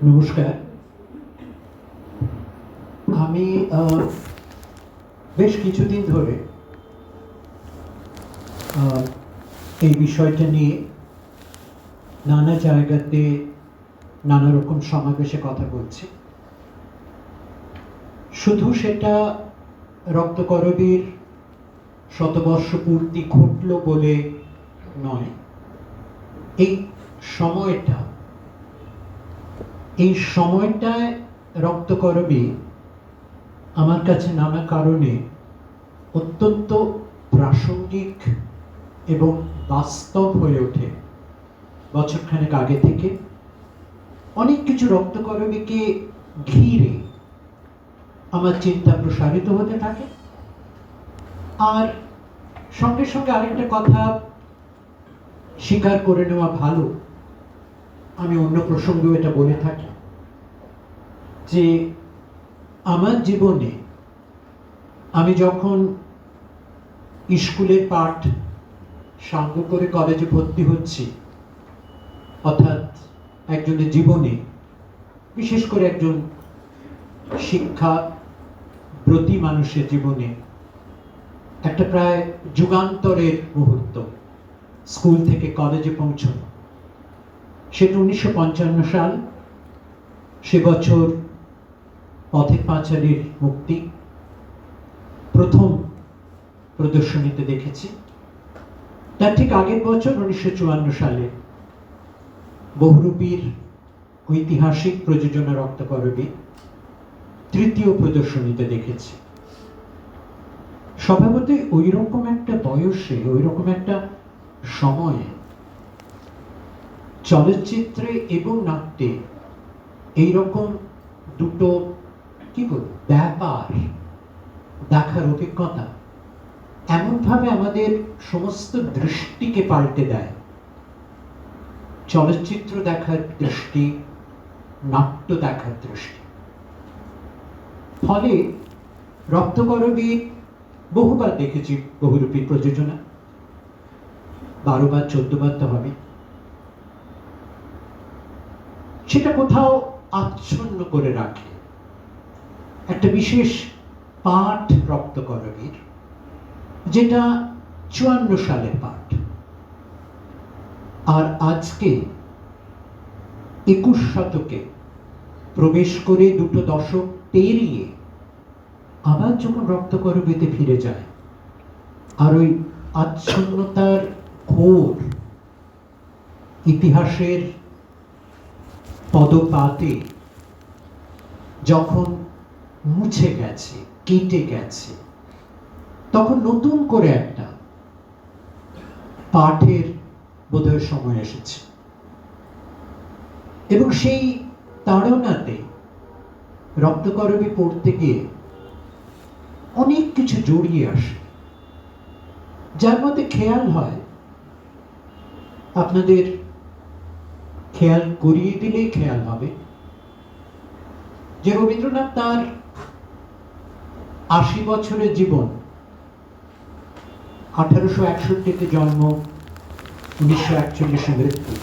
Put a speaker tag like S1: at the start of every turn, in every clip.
S1: নমস্কার। আমি বেশ কিছুদিন ধরে এই বিষয়টা নিয়ে নানা জায়গাতে নানা রকম সমাবেশে কথা বলছি। শুধু সেটা রক্তকরবীর শতবর্ষ পূর্তি ঘটল বলে নয়, এই সময়টায় রক্তকরবী আমার কাছে নানা কারণে অত্যন্ত প্রাসঙ্গিক এবং বাস্তব হয়ে ওঠে। বছরখানেক আগে থেকে অনেক কিছু রক্তকরবীকে ঘিরে আমার চিন্তা প্রসারিত হতে থাকে। আর সঙ্গে সঙ্গে আরেকটা কথা স্বীকার করে নেওয়া ভালো, আমি অন্য প্রসঙ্গেও এটা বলে থাকি যে আমার জীবনে আমি যখন স্কুলের পাঠ সাঙ্গ করে কলেজে ভর্তি হচ্ছি, অর্থাৎ একজনের জীবনে, বিশেষ করে একজন শিক্ষাব্রতী মানুষের জীবনে একটা প্রায় যুগান্তরের মুহূর্ত, স্কুল থেকে কলেজে পৌঁছানো। সেটা 1955 সাল। সে বছর পথের পাঁচালীর মুক্তি প্রথম প্রদর্শনীতে দেখেছি। তার ঠিক আগের বছর 1954 সালে বহুরূপীর ঐতিহাসিক প্রযোজনা রক্তকরবী তৃতীয় প্রদর্শনীতে দেখেছি। স্বভাবতই ওই রকম একটা বয়সে, ওই রকম একটা সময়ে চলচ্চিত্রে এবং নাট্যে এইরকম দুটো ব্যাপার দেখার অভিজ্ঞতা এমনভাবে আমাদের সমস্ত দৃষ্টিকে পাল্টে দেয়। চলচ্চিত্র দেখার দৃষ্টি, নাট্য দেখার দৃষ্টি। ফলে রক্তকরবী বহুবার দেখেছি, বহুরূপী প্রযোজনা, 12 বার 14 বার তো হবে। সেটা কোথাও আচ্ছন্ন করে রাখে একটা বিশেষ পাঠ রক্তকরবীর, যেটা 54 সালের পাঠ। আর আজকে 21 শতকে প্রবেশ করে 2 দশক পেরিয়ে আবার যখন রক্তকরবীতে ফিরে যায়, আর ওই আচ্ছন্নতার ঘোর ইতিহাসের পদপাতে যখন মুছে গেছে, কেটে গেছে, তখন নতুন করে একটা পাঠের বোধহয় সময় এসেছে। এবং সেই তাড়নাতে রক্তকরবী পড়তে গিয়ে অনেক কিছু জড়িয়ে আসে, যার মধ্যে খেয়াল হয়, আপনাদের খেয়াল করিয়ে দিলেই খেয়াল হবে, যে রবীন্দ্রনাথ তার 80 বছরের জীবন, 1861-তে জন্ম, 1941 মৃত্যু,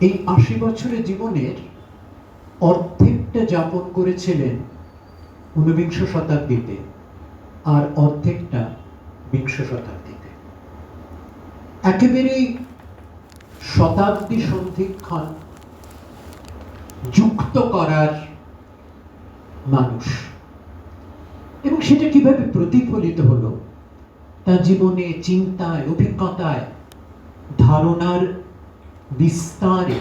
S1: এই 80 বছরের জীবনের অর্ধেকটা যাপন করেছিলেন 19বিংশ শতাব্দীতে, আর অর্ধেকটা 20 শতাব্দীতে। একেবারেই শতাব্দী সন্ধিক্ষণ যুক্ত করার মানুষ। এবং সেটা কিভাবে প্রতিফলিত হলো তার জীবনে, চিন্তায়, অভিজ্ঞতায়, ধারণার বিস্তারে,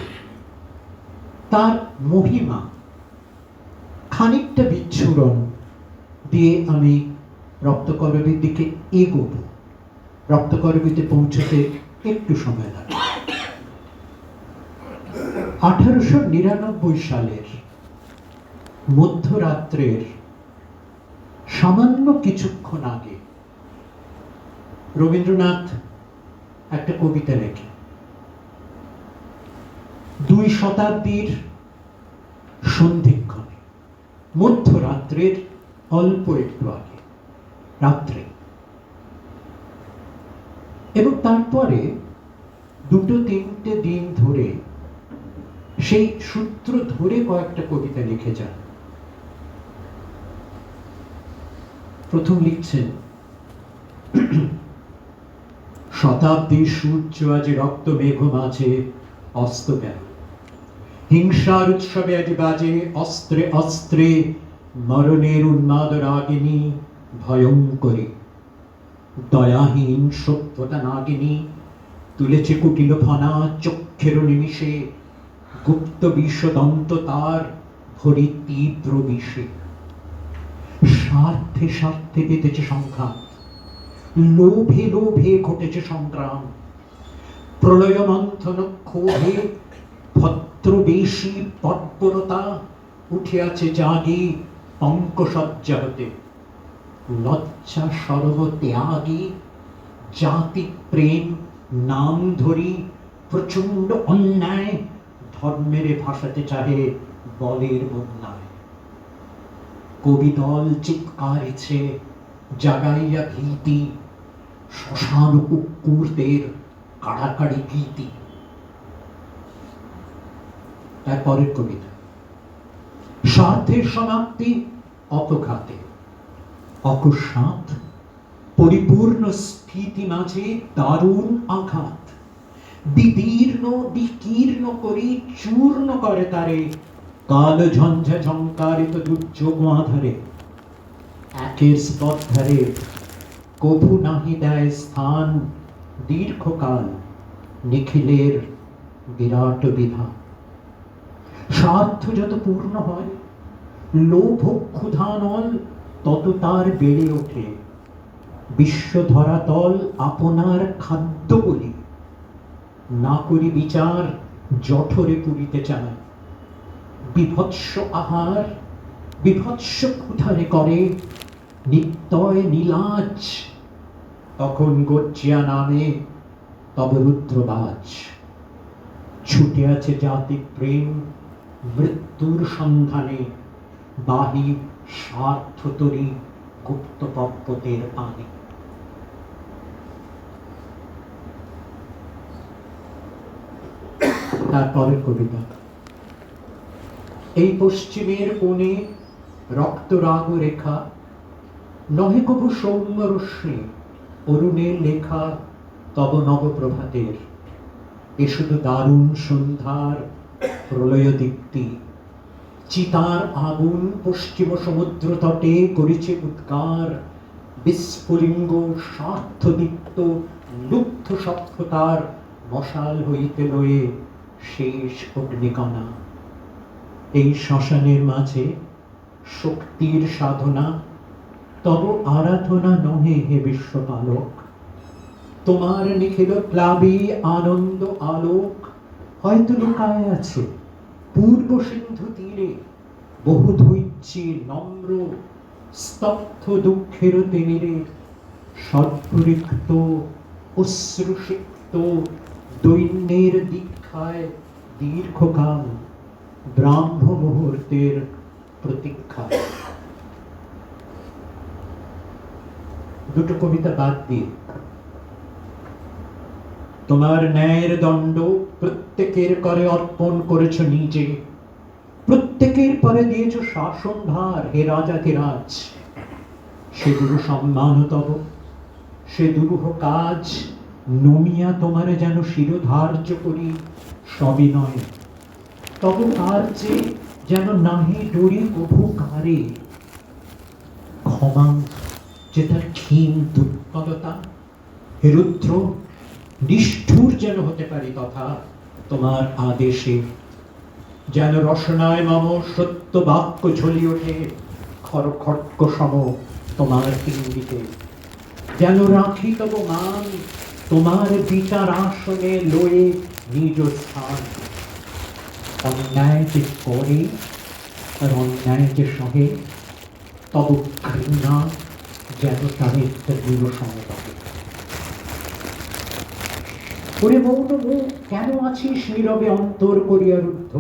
S1: তার মহিমা খানিকটা বিচ্ছুরণ দিয়ে আমি রক্তকরবীর দিকে এগোব। রক্তকরবীতে পৌঁছতে একটু সময় লাগে। 1899 সালের মধ্যরাত্রের সামান্য কিছুক্ষণ আগে রবীন্দ্রনাথ একটা কবিতা লেখেন। 2 শতাব্দীর সন্ধিক্ষণে, মধ্যরাত্রের অল্প একটু আগে, রাত্রে। এবং তারপরে 2-3 দিন ধরে সেই সূত্র ধরে কয়েকটা কবিতা লিখে যান। প্রথম লিখছেন, শতাব্দীর সূর্য আজ রক্ত মেঘ মাঝে অস্ত গেল, হিংসার উৎসবে আজ বাজে অস্ত্রে অস্ত্রে মরণের উন্মাদ রাগিনী ভয়ঙ্করী, দয়াহীন সভ্যতা নাগিনী তুলেছে কুটিল ফনা চক্ষের নিমিষে, গুপ্ত বিষদন্ত তার ভরি তীব্র বিষে। স্বার্থে স্বার্থে পেতেছে সংঘাত, লোভে লোভে ঘটেছে সংগ্রাম, প্রলয় মন্থন ক্ষোভে ভদ্রবেশী তৎপরতা উঠে আছে জাগি পঙ্কসজ্জা হতে, লজ্জা সরব ত্যাগী জাতি প্রেম নাম ধরি প্রচন্ড অন্যায় ধর্মের ভাষাতে চাহে বলের বন্যায়। কবিদল চিৎকারিছে জাগাইয়া ভীতি, শ্মশান কুকুরদের কাড়াকাড়ি ভীতি। তারপরের কবিতা, স্বার্থের সমাপ্তি অপঘাতে, অকস্মাৎ পরিপূর্ণ স্থিতি মাঝে দারুণ আঘাত, বিদীর্ণ বিকীর্ণ করি চূর্ণ করে তারে কাল ঝঞ্ঝা ঝঙ্কারিত দুর্যোগ আধারে। একের স্পর্ধারে কভু নাহি দেয় স্থান দীর্ঘকাল নিখিলের বিরাট বিধান। স্বার্থ যত পূর্ণ হয় লোভ ক্ষুধানল তত তার বেড়ে ওঠে, বিশ্ব ধরাতল আপনার খাদ্য বলি, না করি বিচার জঠরে পুরিতে চায়। বিভৎস আহার বিভৎস ক্ষুধারে করে নিত্যয় নীলাজ, তখন গর্জিয়া নামে তব রুদ্রবাজ। ছুটে আছে জাতি প্রেম মৃত্যুর সন্ধানে, বাহি স্বার্থতরী গুপ্ত পর্বতের পানে। তারপরের কবিতা, এই পশ্চিমের কোণে রক্তরাগ রেখা, নহে কভু সৌম্য রশ্মি অরুণের লেখা তব নবপ্রভাতের। এ শুধু দারুণ সন্ধ্যার প্রলয় দীপ্তি, চিতার আগুন পশ্চিম সমুদ্র তটে করেছে উদ্গার, বিস্ফুলিঙ্গ স্বার্থদীপ্ত লুব্ধ সভ্যতার মশাল হইতে লয়ে শেষ অগ্নিকণা। এই শ্মশানের মাঝে শক্তির সাধনা, তব আরাধনা নহে হে বিশ্বপালক। তোমার নিখিল প্লাবী আনন্দ আলোক হয়তো লুকায় আছে পূর্ব সিন্ধু তীরে, বহু ধৈর্যে নম্র স্তব্ধ দুঃখের তিমিরে। সর্বরিক্ত অশ্রুসিক্ত দৈন্যের দীক্ষায় দীর্ঘকাল ব্রাহ্ম মুহূর্তের প্রতীক্ষায়। দুটো কবিতা বাদ দিয়ে, তোমার ন্যায়ের দণ্ড প্রত্যেকের করে অর্পণ করেছ নিজে, প্রত্যেকের পরে দিয়েছ শাসনভার হে রাজাধিরাজ। সে দুরূহ সম্মান তব, সে দুরূহ কাজ নমিয়া তোমারে যেন শিরোধার্য করি সবিনয়। তব কার্যে যেন নাহি ডরি কভু কারে, ক্ষমা যে তার ক্ষীণ দুর্বলতা। হে রুদ্র, নিষ্ঠুর যেন হতে পারি তথা তোমার আদেশে, যেন রসনায় মম সত্য বাক্য ঝলি ওঠে খড়খড়ক সম তোমার ইঙ্গিতে। যেন রাখি তব মান তোমার বিচার আসনে লয়ে নিজ স্থান। অন্যায় যে করে আর অন্যায় যে সহে, তব ঘৃণা যেন তাদের দৃঢ় সমতলে। ওরে মৌন মুখ কেন আছিস নীরবে অন্তর করিয়া রুদ্ধ,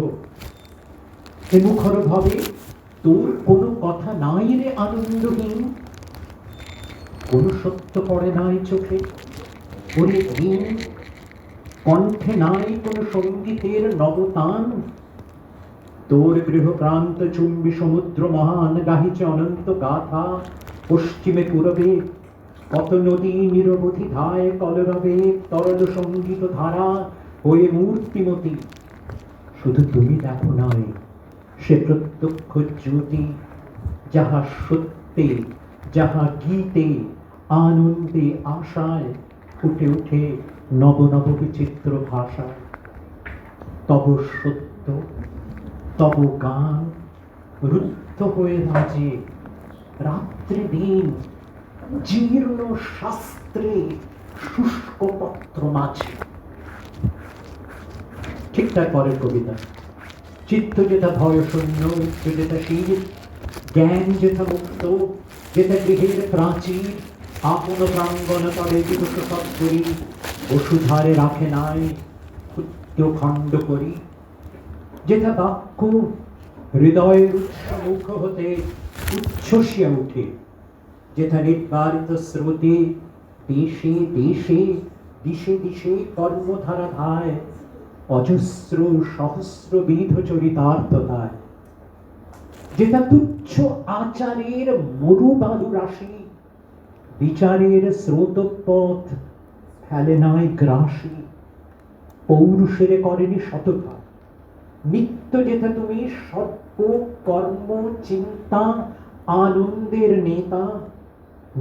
S1: হে মুখর ভাবে তোর কোনো কথা নাই রে আনন্দহীন। কোন সত্য পড়ে নাই চোখে ওরে দিন, কণ্ঠে নাই কোন সঙ্গীতের নবতান। তোর গৃহপ্রান্ত চুম্বি সমুদ্র মহান গাহিছে অনন্ত গাথা। পশ্চিমে পূরবে কত নদী নিরবধি ধায় কলরবে তরল সঙ্গীত ধারা হয়ে মূর্তিমতী। শুধু তুমি দেখো নয়, সে প্রত্যক্ষ জ্যোতি, যাহা সত্যে, যাহা গীতে, আনন্দে, আশায় ফুটে উঠে নব নব বিচিত্র ভাষায়। তব সত্য, তব গান রুদ্ধ হয়ে বাজে রাত্রি দিন জীর্ণ শাস্ত্রে শুষ্ক পত্র মাঝে। ঠিক তার পরের কবিতা। চিত্ত যেথা ভয় শূন্য, উচ্চ যেথা শীল, জ্ঞান যেথা মুক্ত, যেথা গৃহের প্রাচীর, আপন প্রাঙ্গণ তলে দিবস সদ্গরি, বসুধারে রাখে নাই ক্ষুদ্র খণ্ড করি। যেথা বাক্য হৃদয়ের উৎসমুখ হতে উচ্ছ্বসিয়া উঠে, যেথা নির্বারিত স্রোতে দেশে দেশে দিশে দিশে কর্মধারা ধায় অজস্র সহস্র বিধ চরিতার্থতায়। যেথা তুচ্ছ আচারের মরুবালু রাশি বিচারের স্রোতপথ ফেলে নাই গ্রাসী, পৌরুষেরে করেনি শততা। নিত্য যেথা তুমি সর্ব কর্ম চিন্তা আনন্দের নেতা,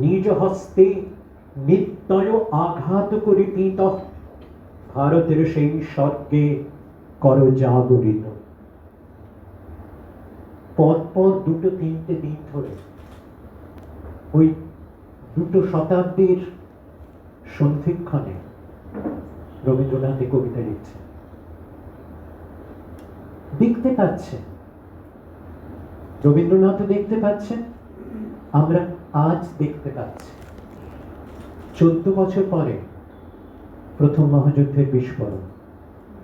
S1: নিজ হস্তে নিত্যয় আঘাত করে পিত ভারতের সেই স্বর্গে কর জাগরিত। পরপর দুটো তিনটে দিন ধরে ওই দুটো শতাব্দীর সন্ধিক্ষণে রবীন্দ্রনাথ কবিতা লিখছেন। দেখতে পাচ্ছেন, রবীন্দ্রনাথ দেখতে পাচ্ছেন, আমরা আজ দেখতে পাচ্ছি। 14 বছর পরে প্রথম মহাযুদ্ধের বিস্ফোরণ,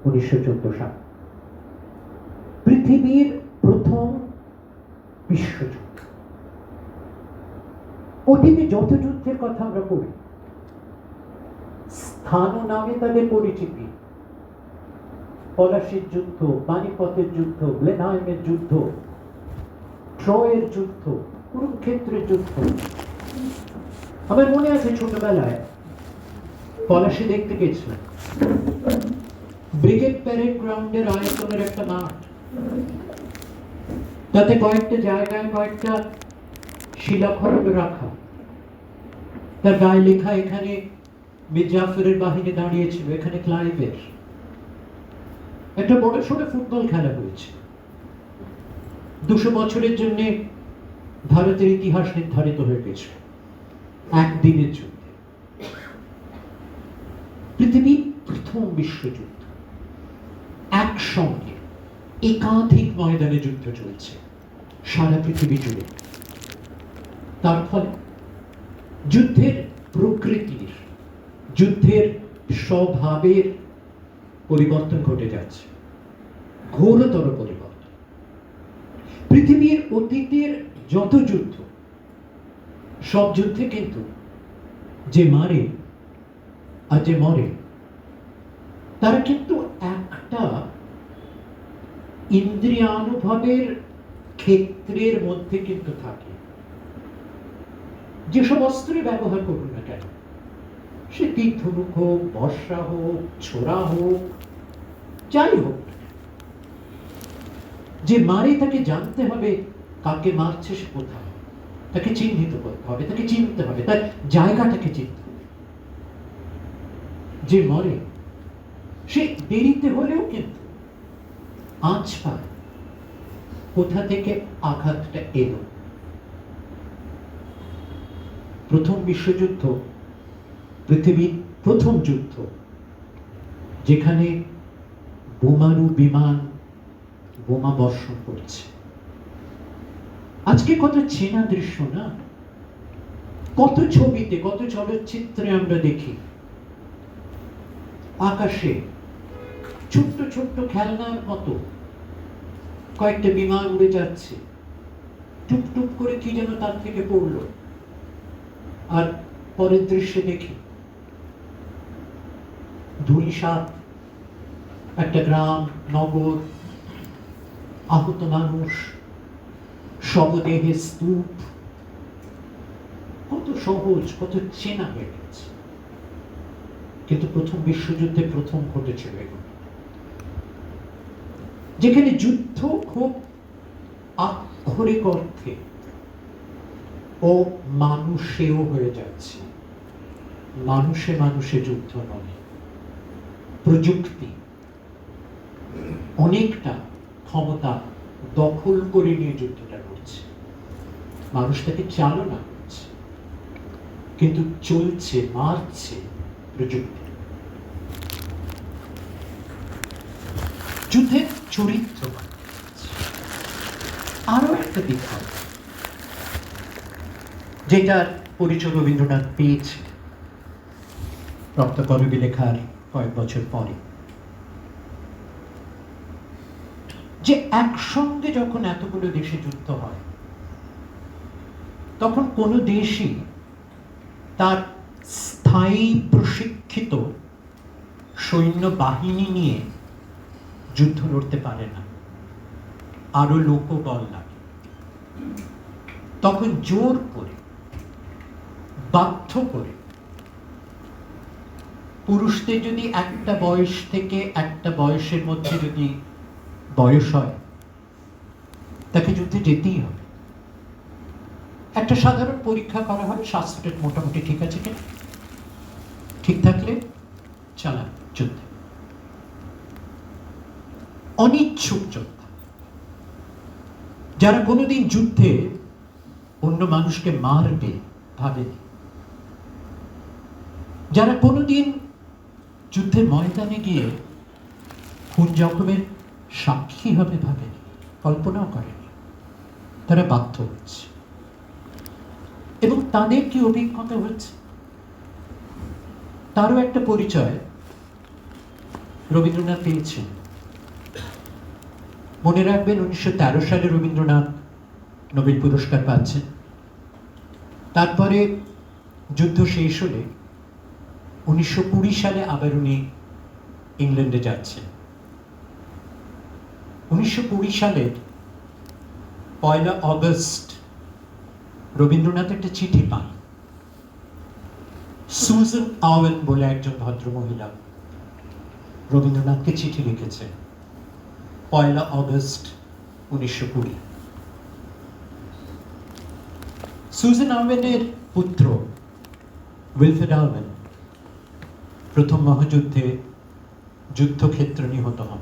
S1: 1914 সাল, পৃথিবীর প্রথম বিশ্বযুদ্ধ। অতীতে যত যুদ্ধের কথা আমরা পড়ি, স্থান ও নামে তাদের পরিচিতি। পলাশির যুদ্ধ, পানিপথের যুদ্ধ, ব্লেনহাইমের যুদ্ধ, ট্রয়ের যুদ্ধ, কুরুক্ষেত্রের যুদ্ধ। আমার মনে আছে ছোটবেলায় পলাশি দেখতে গেছিলাম। ব্রিগেড প্যারেড গ্রাউন্ডের আয়তনের একটা মাঠ, তাতে কয়েকটা জায়গায় কয়েকটা শিলাখণ্ড রাখা, তার গায়ে লেখা এখানে মীর জাফরের বাহিনী দাঁড়িয়েছিল, এখানে ক্লাইভের। একটা বড় সড়ো ফুটবল খেলা হয়েছে। 200 বছরের জন্য ভারতের ইতিহাস নির্ধারিত হয়ে গেছে একদিনের যুদ্ধে। পৃথিবীর প্রথম বিশ্বযুদ্ধ, একসঙ্গে একাধিক ময়দানে যুদ্ধ চলছে সারা পৃথিবী জুড়ে। তার ফলে যুদ্ধের প্রকৃতির, যুদ্ধের স্বভাবের পরিবর্তন ঘটে যাচ্ছে, ঘোরতর পরিবর্তন। পৃথিবীর অতীতের যত যুদ্ধ, সব যুদ্ধে কিন্তু যে মারে আর যে মরে, তারা কিন্তু একটা ইন্দ্রিয়ানুভবের ক্ষেত্রের মধ্যে কিন্তু থাকে। যেসব অস্ত্রে ব্যবহার করুন না কেন, সে তীর ধনুক হোক, বর্ষা হোক, ছোড়া হোক, যাই হোক, যে মারে তাকে জানতে হবে কাকে মারছে, সে কোথায়, তাকে চিহ্নিত করতে হবে, তাকে চিনতে হবে, তার জায়গাটাকে চিনতে হবে। যে মরে সে দেরিতে হলেও কিন্তু আঁচ পায় কোথা থেকে আঘাতটা এলো। প্রথম বিশ্বযুদ্ধ পৃথিবীর প্রথম যুদ্ধ, যেখানে বোমারু বিমান বোমা বর্ষণ করছে। আজকে কত চেনা দৃশ্য না, কত ছবিতে, কত চলচ্চিত্রে আমরা দেখি আকাশে ছোট্ট ছোট্ট খেলনার মতো কয়েকটা বিমান উড়ে যাচ্ছে, টুকটুক করে কি যেন তার থেকে পড়লো, আর পরের দৃশ্যে দেখি ধূলিসাৎ একটা গ্রাম, নগর, আহত মানুষ, শবদেহে স্তূপ, কত সহজ, কত চেনা হয়ে গেছে। কিন্তু প্রথম বিশ্বযুদ্ধে প্রথম ঘটেছিল এগুলো, যেখানে যুদ্ধ খুব আক্ষরিক অর্থে ও মানুষেও হয়ে যাচ্ছে। মানুষে মানুষে যুদ্ধ নয়, প্রযুক্তি অনেকটা ক্ষমতা দখল করে নিয়ে যুদ্ধটা করছে, মানুষ তাকে চালনা করছে, কিন্তু চলছে, মারছে প্রযুক্তি। যুদ্ধের চরিত্র আরো একটা দিক হয়, যেটার পরিচয় রবীন্দ্রনাথ পেয়েছে রক্তকরবী লেখার কয়েক বছর পরে, যে একসঙ্গে যখন এতগুলো দেশে যুদ্ধ হয়, তখন কোনো দেশই তার স্থায়ী প্রশিক্ষিত সৈন্য বাহিনী নিয়ে যুদ্ধ লড়তে পারে না, আরো লোকবল লাগে। তখন জোর করে, বাধ্য করে, পুরুষদের যদি একটা বয়স থেকে একটা বয়সের মধ্যে যদি বয়স হয়, তাকে যুদ্ধে যেতেই হবে। একটা সাধারণ পরীক্ষা করা হয়, স্বাস্থ্যটা মোটামুটি ঠিক আছে কিনা, ঠিক থাকলে চালা যুদ্ধে। অনিচ্ছুক যোদ্ধা, যারা কোনোদিন যুদ্ধে অন্য মানুষকে মারবে ভাবেনি, যারা কোনোদিন যুদ্ধের ময়দানে গিয়ে খুন জখমের সাক্ষী হবে ভাবেনি, কল্পনাও করেনি, তারা বাধ্য হচ্ছে। এবং তাদের কি অভিজ্ঞতা হচ্ছে, তারও একটা পরিচয় রবীন্দ্রনাথ পেয়েছেন। মনে রাখবেন 1913 সালে রবীন্দ্রনাথ নোবেল পুরস্কার পাচ্ছেন। তারপরে যুদ্ধ শেষ হলে 1920 সালে আবার উনি ইংল্যান্ডে যাচ্ছেন। 1920 সালের 1 অগস্ট রবীন্দ্রনাথ একটা চিঠি পান। সুজান আওয়েন বলে একজন ভদ্র মহিলা রবীন্দ্রনাথকে চিঠি লিখেছেন 1 অগস্ট 1920। সুজান আওয়েনের পুত্র উইলফ্রেড আওয়েন প্রথম মহাযুদ্ধে যুদ্ধক্ষেত্র নিহত হন,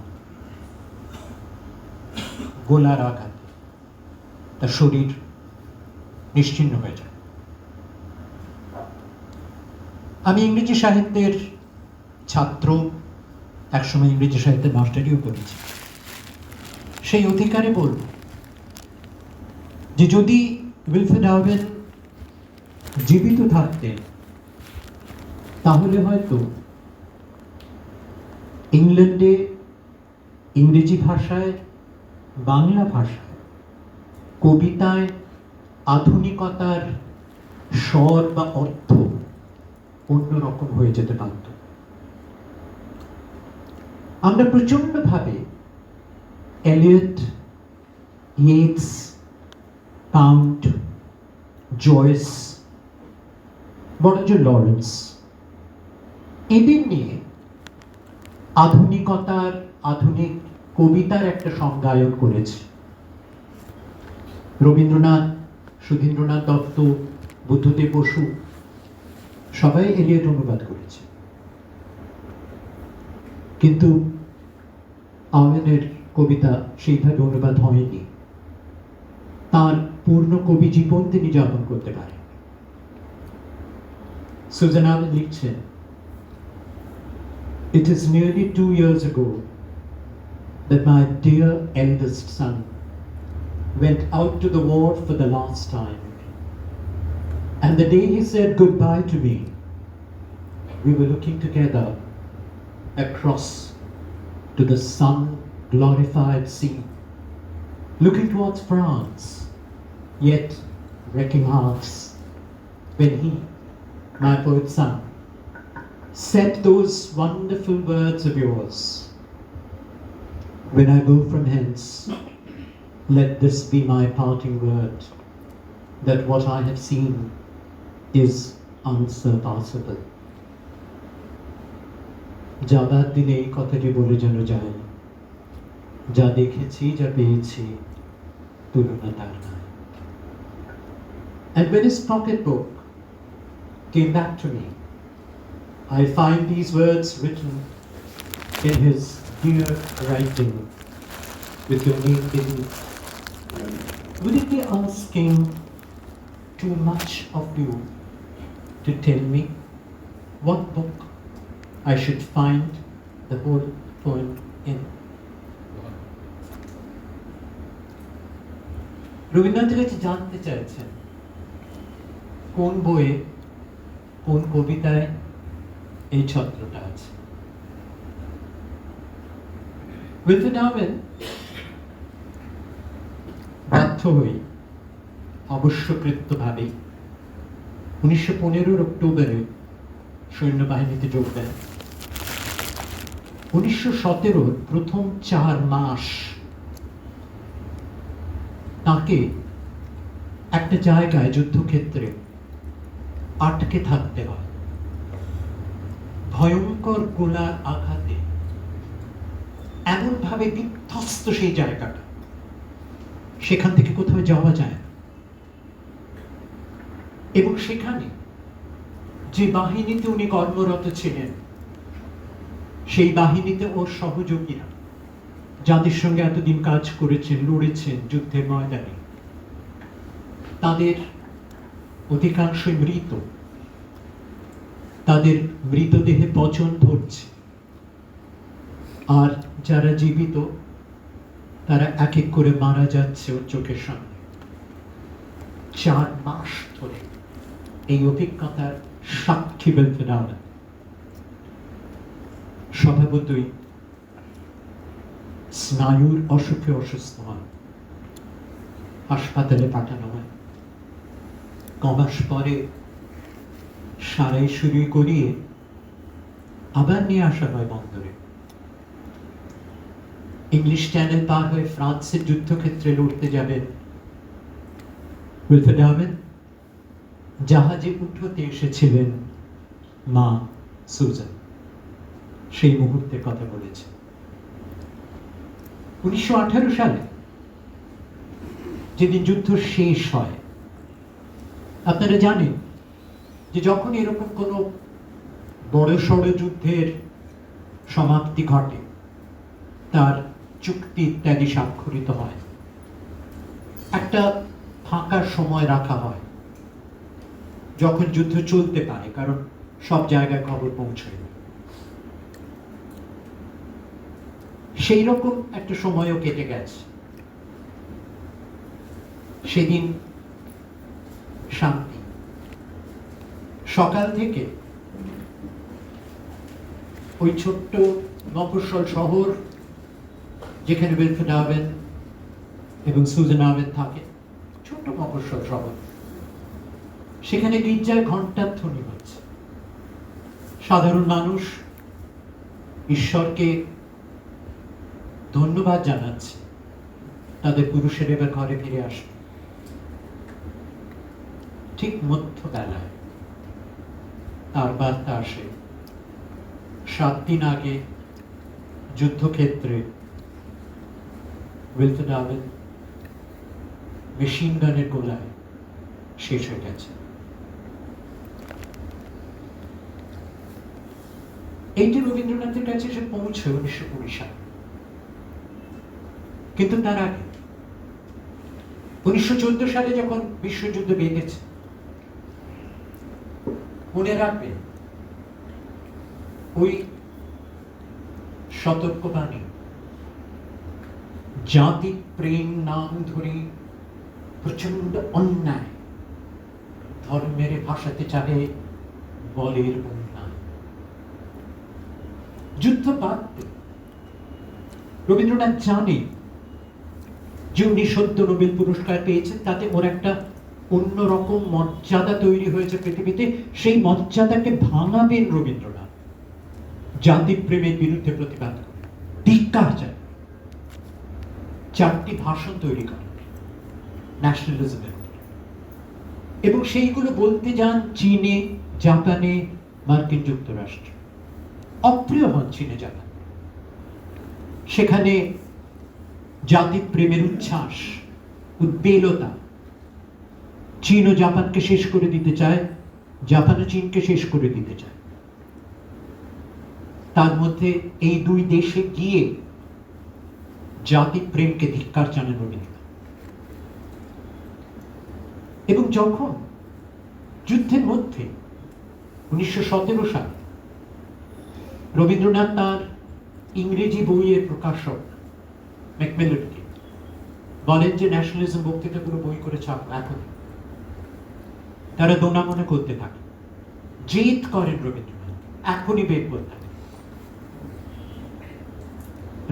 S1: গোলার আঘাতে তার শরীর নিশ্চিহ্ন হয়ে যায়। আমি ইংরেজি সাহিত্যের ছাত্র, একসময় ইংরেজি সাহিত্যের মাস্টারিও করেছি। সেই অধিকারে বলব যে যদি উইলফ্রেড আওয়েন জীবিত থাকতেন, তাহলে হয়তো ইংল্যান্ডে ইংরেজি ভাষায়, বাংলা ভাষায়, কবিতায় আধুনিকতার স্বর বা অর্থ অন্যরকম হয়ে যেতে পারত। আমরা প্রচন্ডভাবে এলিয়ট, ইয়েটস, পাউন্ড, জয়েস, বরঞ্চ লরেন্স, এদের নিয়ে আধুনিকতার, আধুনিক কবিতার একটা সংজ্ঞায়ন করেছে। রবীন্দ্রনাথ, সুধীন্দ্রনাথ দত্ত, বুদ্ধদেব বসু সবাই এলিয়ট অনুবাদ করেছে, কিন্তু আওয়েনের কবিতা সেইভাবে অনুবাদ হয়নি। তার পূর্ণ কবি জীবন তিনি যাপন করতে পারেন। সুজান আওয়েন লিখছেন, "It is nearly 2 years ago that my dear eldest son went out to the war for the last time. And the day he said goodbye to me, we were looking together across to the sun-glorified sea, looking towards France, yet wrecking hearts, when he, my poet son, said those wonderful words of yours, when I go from hence, Let this be my parting word, that what I have seen is unsurpassable. যাবার দিনে এই কথাটি বলে যেন যায়, যা দেখেছি যা পেয়েছি তুলনা তার নাই। And when his pocketbook came back to me, I find these words written in his dear writing with your name beneath. Would it be asking too much of you to tell me what book I should find the whole poem in? রবীন্দ্রনাথের কাছে জানতে চাইছেন কোন বইয়ে কোন কবিতায় এই ছত্রটা আছে। উইলফ্রেড ডারউইন বাধ্য হয়ে অবশ্যকৃতভাবে 1915 অক্টোবরে সৈন্যবাহিনীতে যোগ দেন। 1917 প্রথম 4 মাস তাকে একটা জায়গায় যুদ্ধক্ষেত্রে আটকে থাকতে হয়। ভয়ঙ্কর গোলার আঘাতে এমনভাবে বিধ্বস্ত সেই জায়গাটা, সেখান থেকে কোথাও যাওয়া যায় না। এবং সেখানে যে বাহিনীতে উনি কর্মরত ছিলেন, সেই বাহিনীতে ওর সহযোগীরা যাদের সঙ্গে এতদিন কাজ করেছেন, লড়েছেন যুদ্ধের ময়দানে, তাদের অধিকাংশই মৃত। তাদের মৃতদেহে পচন ধরছে, আর যারা জীবিত তারা এক এক করে মারা যাচ্ছে ওর চোখের সামনে। 4 মাস ধরে এই অভিজ্ঞতার সাক্ষী উইলফ্রেড ডারউইন। স্বভাবতই স্নায়ুর অসুখে অসুস্থ হন, হাসপাতালে পাঠানো হয়। কমাস পরে সারাই শুরু করিয়ে আবার নিয়ে আসা হয় বন্দরে। ইংলিশ চ্যানেল পার হয়ে ফ্রান্সের যুদ্ধক্ষেত্রে লড়তে যাবেন উইলফ্রেড ডারউইন। জাহাজে উঠতে এসেছিলেন মা সুজান, সেই মুহূর্তের কথা বলেছে। 1918 সালে যেদিন যুদ্ধ শেষ হয়, আপনারা জানেন যে যখন এরকম কোনো বড়সড় যুদ্ধের সমাপ্তি ঘটে, তার চুক্তি ইত্যাদি স্বাক্ষরিত হয়, একটা ফাঁকা সময় রাখা হয় যখন যুদ্ধ চলতে পারে, কারণ সব জায়গায় খবর পৌঁছয় না। সেই রকম একটা সময়ও কেটে গেছে। সেদিন শান্তি। সকাল থেকে ওই ছোট্ট মফস্বল শহর যেখানে উইলফ্রেড ডারউইন এবং সুজান ডারউইন থাকে, ছোট্ট মফস্বল শহর, সেখানে গির্জায় ঘন্টার ধ্বনি হচ্ছে। সাধারণ মানুষ ঈশ্বরকে ধন্যবাদ জানাচ্ছে, তাদের পুরুষের এবার ঘরে ফিরে আসবে। ঠিক মধ্যবেলায় তার বার্তা আসে, 7 দিন আগে যুদ্ধক্ষেত্রে উইলফ্রেড ডারউইন মেশিন গানের গোলায় শেষ হয়ে গেছে। এইটি রবীন্দ্রনাথের কাছে এসে পৌঁছে 1920 সালে। কিন্তু তার আগে 1914 সালে যখন বিশ্বযুদ্ধ বেঁধেছে, মনে রাখবেন ওই সতর্কবাণী, জাতি প্রেম নাম ধরে প্রচন্ড অন্যায় ধর্মের ভাষাতে চাহে বলের বন্যায়। যুদ্ধ বাদ রবীন্দ্রনাথ জানে যে উনি সদ্য নোবেল পুরস্কার পেয়েছেন, তাতে ওর একটা অন্যরকম মর্যাদা তৈরি হয়েছে পৃথিবীতে। সেই মর্যাদাকে ভাঙাবেন রবীন্দ্রনাথ জাতি প্রেমের বিরুদ্ধে প্রতিবাদ করে, ধিক্কার চায়। 4টি ভাষণ তৈরি করেন ন্যাশনালিজমের, এবং সেইগুলো বলতে যান চীনে, জাপানে, মার্কিন যুক্তরাষ্ট্রে। অপ্রিয় হন চীনে, জাপান। সেখানে জাতি প্রেমের উচ্ছ্বাস, উদ্বেলতা। চীন ও জাপানকে শেষ করে দিতে চায়, জাপান ও চীনকে শেষ করে দিতে চায়। তার মধ্যে এই দুই দেশে গিয়ে জাতি প্রেমকে ধিক্কার জানান রবীন্দ্রনাথ। এবং যখন যুদ্ধের মধ্যে 1917 সালে রবীন্দ্রনাথ তার ইংরেজি বইয়ের প্রকাশক ম্যাকমিলানকে বলেন যে ন্যাশনালিজম বক্তৃতাগুলো বই করে ছাপ এখন। তারা দোনা মনে করতে থাকে, জেদ করেন রবীন্দ্রনাথ, এখনই বের করতে হবে।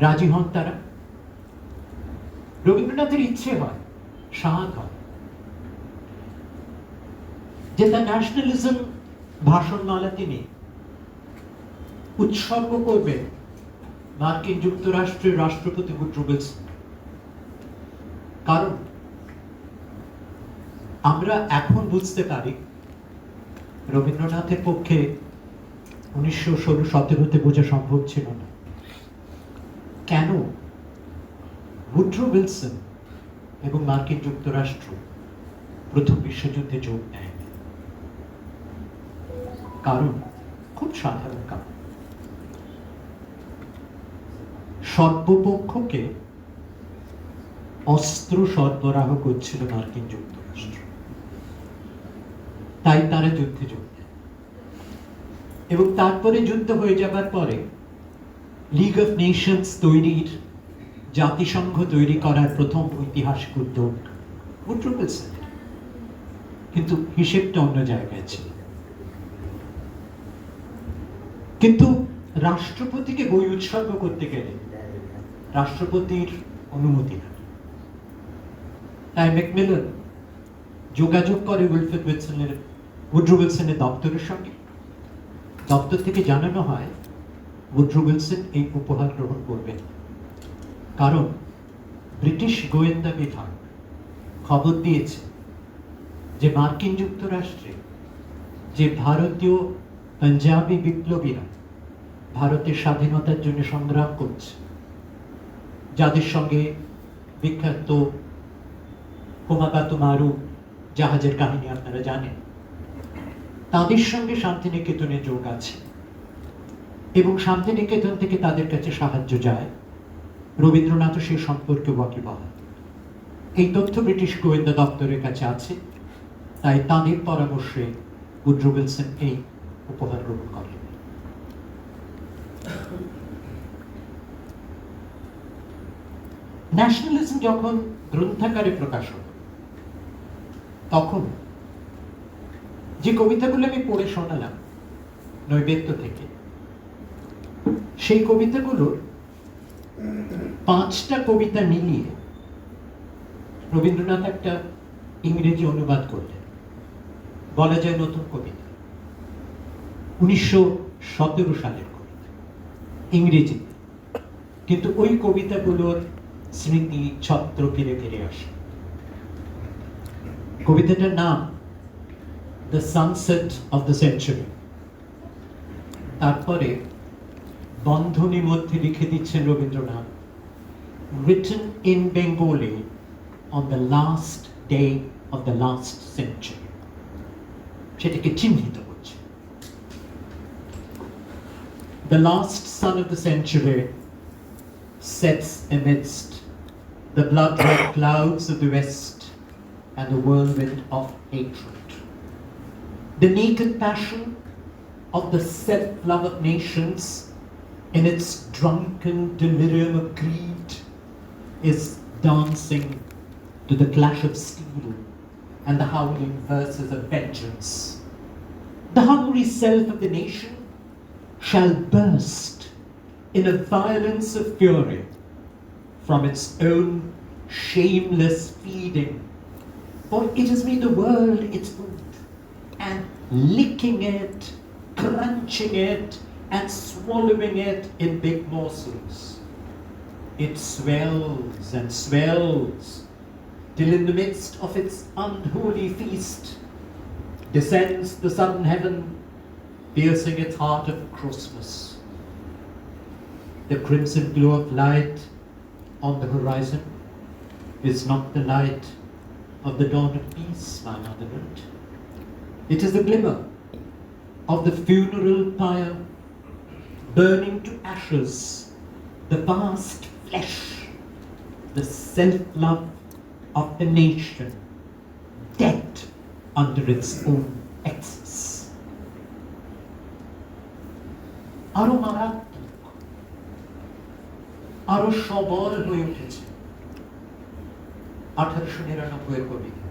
S1: রাজি হন তারা। রবীন্দ্রনাথের ইচ্ছে হয়, সাধ হয় যে তার ন্যাশনালিজম ভাষণমালা তিনি উৎসর্গ করবেন মার্কিন যুক্তরাষ্ট্রের রাষ্ট্রপতি উড্রো উইলসন। কারণ আমরা এখন বুঝতে পারি রবীন্দ্রনাথের পক্ষে 1916-17-তে বোঝা সম্ভব ছিল না কেন উড্রো উইলসন এবং মার্কিন যুক্তরাষ্ট্র প্রথম বিশ্বযুদ্ধে যোগ দেয়। কারণ খুব সাধারণ কারণ, সর্বপক্ষকে অস্ত্র সরবরাহ করছিল মার্কিন যুক্তরাষ্ট্র, তাই তারা যুদ্ধে যোগ দেয়। এবং তারপরে যুদ্ধ হয়ে যাবার পরে লিগ অফ নেশনস তৈরির, জাতিসংঘ তৈরি করার প্রথম ঐতিহাসিক উদ্যোগ উড্রো উইলসনের। কিন্তু হিসেবটা অন্য জায়গায় ছিল। কিন্তু রাষ্ট্রপতিকে বই উৎসর্গ করতে গেলে রাষ্ট্রপতির অনুমতি লাগে। তাই ম্যাকমিলান যোগাযোগ করে উড্রো উইলসনের দপ্তরের সঙ্গে। দপ্তর থেকে জানানো হয় উড্রো উইলসন এই উপহার গ্রহণ করবেন, কারণ ব্রিটিশ গোয়েন্দা বিভাগ খবর দিয়েছে যে মার্কিন যুক্তরাষ্ট্রে যে ভারতীয় পাঞ্জাবি বিপ্লবীরা ভারতের স্বাধীনতার জন্য সংগ্রাম করছে, যাদের সঙ্গে বিখ্যাত কোমাকাতু মারু জাহাজের কাহিনী আপনারা জানেন, তাদের সঙ্গে শান্তিনিকেতনে যোগ আছে এবং শান্তিনিকেতন থেকে তাদের কাছে সাহায্য যায়। রবীন্দ্রনাথ সে সম্পর্কে ওয়াকিবহাল। এই তথ্য ব্রিটিশ গোয়েন্দা দপ্তরের কাছে আছে, তাই তাদের পরামর্শে উড্রো উইলসন এই উপহার গ্রহণ করেন। ন্যাশনালিজম যখন গ্রন্থাকারে প্রকাশ হল, তখন যে কবিতাগুলো আমি পড়ে শোনালাম নৈবেদ্য থেকে, সেই কবিতাগুলোর 5টা কবিতা মিলিয়ে রবীন্দ্রনাথ একটা ইংরেজি অনুবাদ করলেন, বলা যায় নতুন কবিতা। 1917 সালের কবিতা, ইংরেজি। কিন্তু ওই কবিতাগুলোর স্মৃতি ছত্র ফিরে ফিরে আসে। কবিতাটার নাম the sunset of the century. তারপরে বন্ধনী মধ্যে লিখে দিচ্ছেন Rabindranath, written in Bengali on the last day of the last century। সেটাকে চিহ্নিত করছে। The last sun of the century sets amidst the blood-red clouds of the west and the whirlwind of hatred. The naked passion of the self-love of nations in its drunken delirium of greed is dancing to the clash of steel and the howling verses of vengeance. The hungry self of the nation shall burst in a violence of fury from its own shameless feeding, for it has made the world its food, and licking it, crunching it, and swallowing it in big morsels. It swells and swells, till in the midst of its unholy feast descends the sudden heaven, piercing its heart of Christmas. The crimson glow of light on the horizon is not the light of the dawn of peace, my motherland. It is the glimmer of the funeral pyre, burning to ashes the vast flesh, the self-love of the nation, dead under its own excess. আরো মারাত্মক, আরো সবল হয়ে উঠেছে 1899 কবিতা।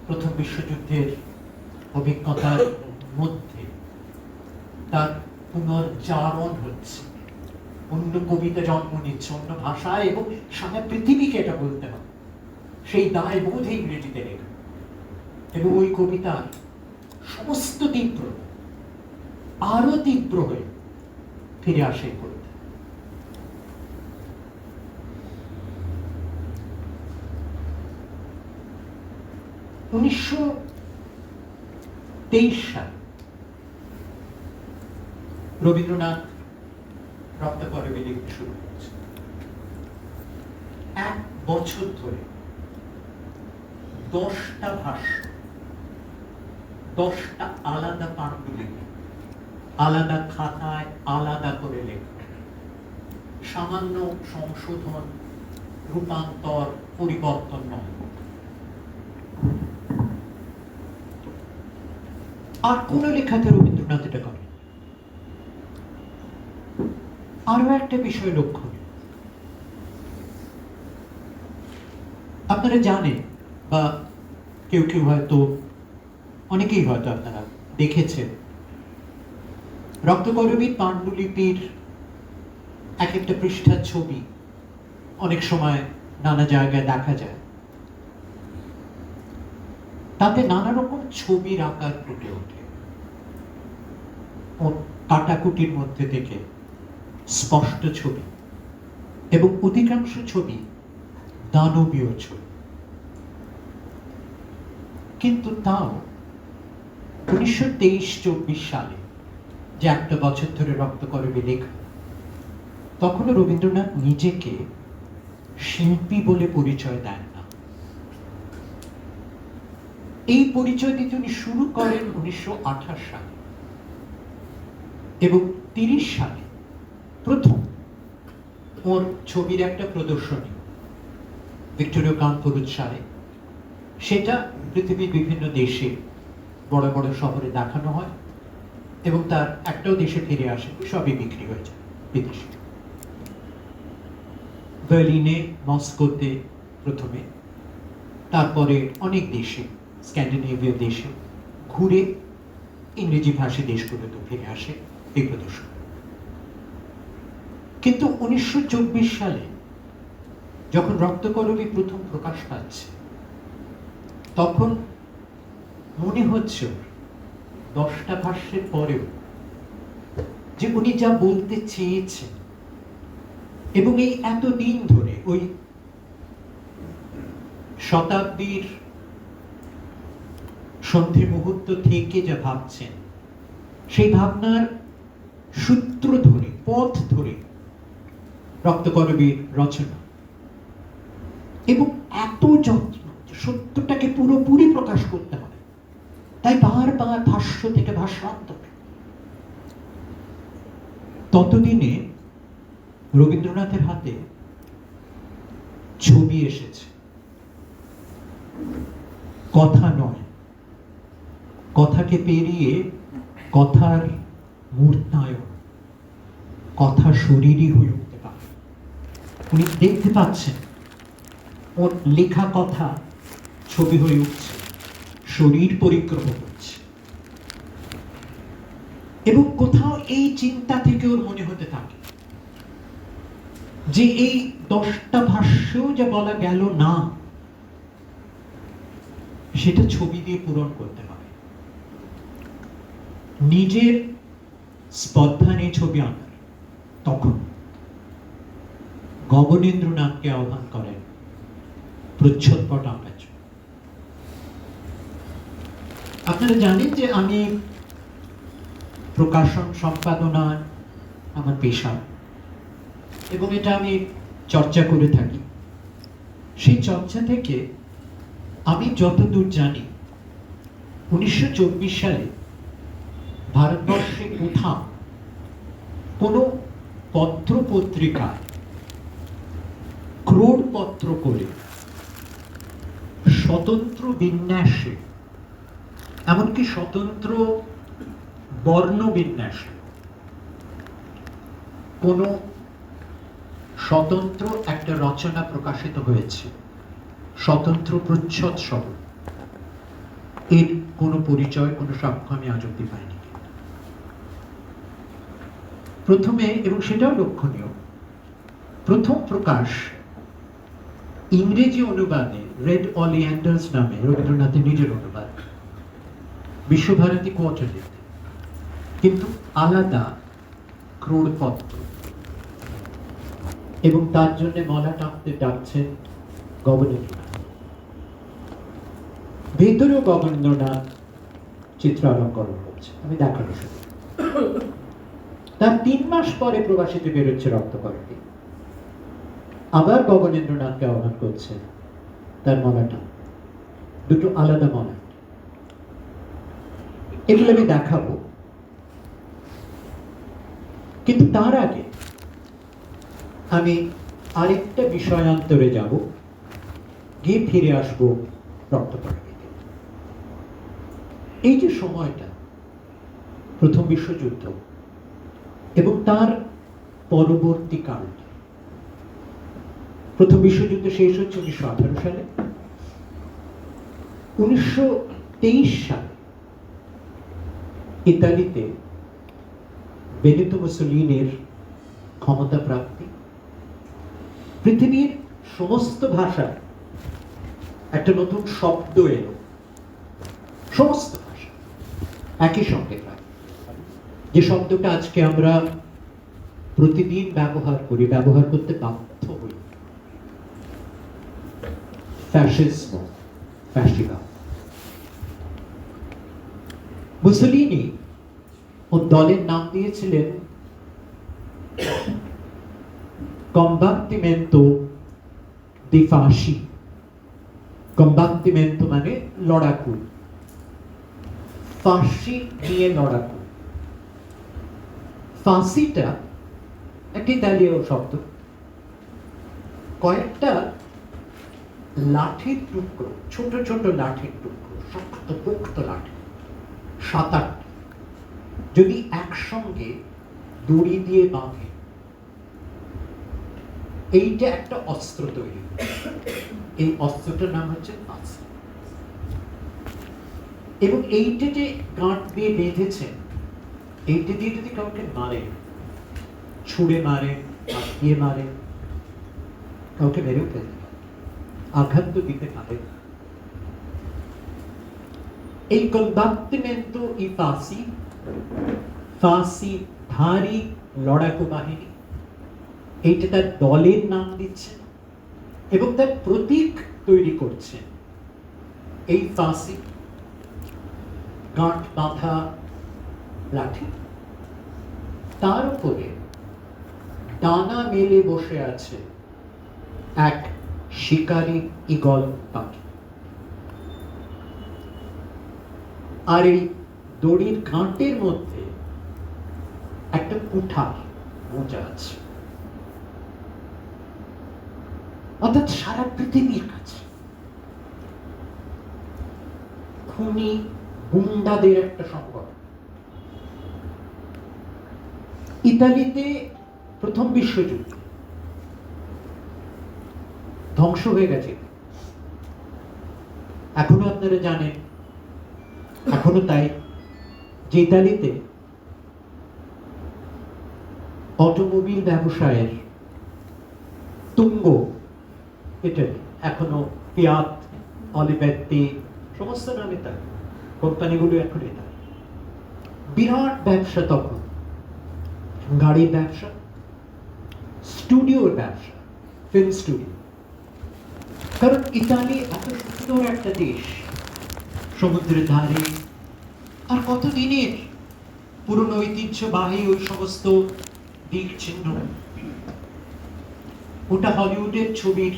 S1: প্রথম বিশ্বযুদ্ধের অভিজ্ঞতার মধ্যে তার পুনর্জাগরণ হচ্ছে, অন্য কবিতা জন্ম নিচ্ছে, অন্য ভাষায়, এবং সারা পৃথিবীকে এটা বলতে হবে। সেই দায়বোধে ইংরেজিতে লেখা, এবং ওই কবিতার সমস্ত তীব্র আরো তীব্র হয়ে ফিরে আসে কবিতা। সালে রবীন্দ্রনাথ রক্তকরবী লিখতে শুরু করেছে। 1 বছর ধরে 10টা ভাষ্য, 10টা আলাদা পাণ্ডুলিপি, আলাদা খাতায় আলাদা করে লেখা, সামান্য সংশোধন, রূপান্তর, পরিবর্তন নয়। আর কোন লেখাতে রবীন্দ্রনাথ এটা করে। আরো একটা বিষয় লক্ষণীয়, আপনারা জানেন, বা কেউ কেউ হয়তো, অনেকেই হয়তো আপনারা দেখেছেন, রক্তকরবীর পাণ্ডুলিপির এক একটা পৃষ্ঠার ছবি অনেক সময় নানা জায়গায় দেখা যায়। তাতে নানা রকম ছবির আকার ফুটে ওঠে, ও কাটাকুটির মধ্যে থেকে স্পষ্ট ছবি, এবং অধিকাংশ ছবি দানবীয় ছবি। কিন্তু তাও 1923-24 সালে, যে একটা বছর ধরে রক্তকরবী লেখা, তখনও রবীন্দ্রনাথ নিজেকে শিল্পী বলে পরিচয় দেন না। এই পরিচয় দিতে উনি শুরু করেন 1928 সালে, এবং 30 সালে প্রথম ওর ছবির একটা প্রদর্শনী ভিক্টোরিয়া কানপুর উৎসাহে, সেটা পৃথিবীর বিভিন্ন দেশে বড় বড় শহরে দেখানো হয়, এবং তার একটাও দেশে ফিরে আসে, সবই বিক্রি হয়ে যায় বিদেশে। বার্লিনে, মস্কোতে প্রথমে, তারপরে অনেক দেশে, স্ক্যান্ডিনেভীয় দেশে ঘুরে ইংরেজি ভাষী দেশগুলোতে ফিরে আসে এই প্রদর্শন। কিন্তু 1924 সালে যখন রক্তকরবী প্রথম প্রকাশ পাচ্ছে, তখন মনে হচ্ছে 10টা ভাষ্যের পরেও যে উনি যা বলতে চেয়েছেন, এবং এই এতদিন ধরে ওই শতাব্দীর সন্ধি মুহূর্ত থেকে যা ভাবছেন, সেই ভাবনার সূত্র ধরে, পথ ধরে রক্তকরবীর রচনা, এবং এত যত্ন, সত্যটাকে পুরোপুরি প্রকাশ করতে হবে, তাই বারবার ভাষ্য থেকে ভাষ্যান্তর। ততদিনে রবীন্দ্রনাথের হাতে ছবি এসেছে, কথা নয়, কথাকে পেরিয়ে কথার মূর্তায়ন, কথা শরীরই হয়ে উঠতে পারে। উনি দেখতে পাচ্ছেন ওর লেখা কথা ছবি হয়ে উঠছে, শরীর পরিক্রমা করছে, এবং কোথাও এই চিন্তা থেকে ওর মনে হতে থাকে যে এই 10টা ভাষ্যও যা বলা গেল না, সেটা ছবি দিয়ে পূরণ করতে হবে। নিজের স্পর্ধা নিয়ে ছবি আঁকার তখন গগনেন্দ্রনাথকে আহ্বান করেন প্রচ্ছদপট আঁকার জন্য। আপনারা জানেন যে আমি প্রকাশন সম্পাদনা আমার পেশা, এবং এটা আমি চর্চা করে থাকি। সেই চর্চা থেকে আমি যতদূর জানি 1924 সালে ভারতবর্ষে কোথাও কোনো পত্র পত্রিকায় ক্রোড়পত্র করে স্বতন্ত্র বিন্যাসে, এমনকি স্বতন্ত্র বর্ণ বিন্যাসে কোনো স্বতন্ত্র একটা রচনা প্রকাশিত হয়েছে, স্বতন্ত্র প্রচ্ছদ সহ, এর কোনো পরিচয়, কোনো সাক্ষ্য আমি আজ অব্দি পাইনি। প্রথমে, এবং সেটাও লক্ষণীয়, প্রথম প্রকাশ ইংরেজি অনুবাদে রেড অলিয়ান্ডার্স নামে, রবীন্দ্রনাথের নিজের অনুবাদ, বিশ্বভারতী কোয়ার্টারলিতে, কিন্তু আলাদা ক্রোড়পত্র, এবং তার জন্য মলা টাকতে ডাকছেন গগনেন্দ্রনাথ। ভেতরেও গগনেন্দ্রনাথ চিত্রালঙ্করণ করছে, আমি দেখানো শুরু। তার 3 মাস পরে প্রবাসীতে বেরোচ্ছে রক্তকরণী, আবার গগনেন্দ্রনাথকে আহ্বান করছে তার মলাটা, দুটো আলাদা মলা। এগুলো আমি দেখাবো, কিন্তু তার আগে আমি আরেকটা বিষয়ান্তরে যাব, গিয়ে ফিরে আসবো রক্তকরণীতে। এই যে সময়টা, প্রথম বিশ্বযুদ্ধ এবং তার পরবর্তী কালটা, প্রথম বিশ্বযুদ্ধ শেষ হচ্ছে 1918 সালে। 1923 সালে ইতালিতে বেনিতো মুসোলিনির ক্ষমতা প্রাপ্তি, পৃথিবীর সমস্ত ভাষায় একটা নতুন শব্দ এলো, সমস্ত ভাষা একই সঙ্গে প্রায়, যে শব্দটা আজকে আমরা প্রতিদিন ব্যবহার করতে বাধ্য হই, ফ্যাসিজম, ফ্যাসিবাদ। মুসোলিনি ও দলের নাম দিয়েছিলেন কম্বাত্তিমেন্তো দি ফাসি। কম্বাত্তিমেন্তো মানে লড়াকু, ফাঁসি নিয়ে লড়াকু। ফাঁসিটা একটি ইতালীয় শব্দ, কয়েকটা লাঠির টুকরো, ছোট ছোট লাঠির টুকরো, শক্ত পোক্ত লাঠি, 7-8টা, যদি একসঙ্গে দড়ি দিয়ে বাঁধে, এইটা একটা অস্ত্র তৈরি। এই অস্ত্রটার নাম হচ্ছে ফাঁসি। এবং এইটা যে গাঁট দিয়ে বেঁধেছেন, এইটা দিয়ে যদি কাউকে মারে, ছুঁড়ে মারে, দিয়ে মারে, কাউকে মেরেও ফেলতে পারে, আঘাত তো দিতে পারে। এই কম্বাত্তিমেন্তো ই ফাসি, ফাঁসি ধারী লড়াকু বাহিনী, এইটা তার দলের নাম দিচ্ছে এবং তার প্রতীক তৈরি করছে। এই ফাঁসি, গাঁট বাঁধা লাঠি, তার উপরে ডানা মেলে বসে আছে এক শিকারী ঈগল পাখি, আর এই দড়ির গাঁটের মধ্যে একটা কুঠার মোজা আছে। অর্থাৎ সারা পৃথিবীর কাছে খুনি গুন্ডাদের একটা সংগঠন। ইতালিতে প্রথম বিশ্বযুদ্ধ ধ্বংস হয়ে গেছে, এখনো আপনারা জানেন, এখনো তাই, যে ইতালিতে অটোমোবিল ব্যবসায়ের তুঙ্গ ইটালি, এখনো ফিয়াত, অলিভেত্তি, সমস্ত নামে তার কোম্পানিগুলো এখন ইতালি। বিরাট ব্যবসা তখন, গাড়ির ব্যবসা, স্টুডিওর ব্যবসা, ফিল্ম স্টুডিও। কারণ ইতালি এত সুন্দর একটা দেশ, সমুদ্রের ধারে, আর কত দিনের পুরনো ঐতিহ্যবাহী ওই সমস্ত দিক চিহ্ন। ওটা হলিউডের ছবির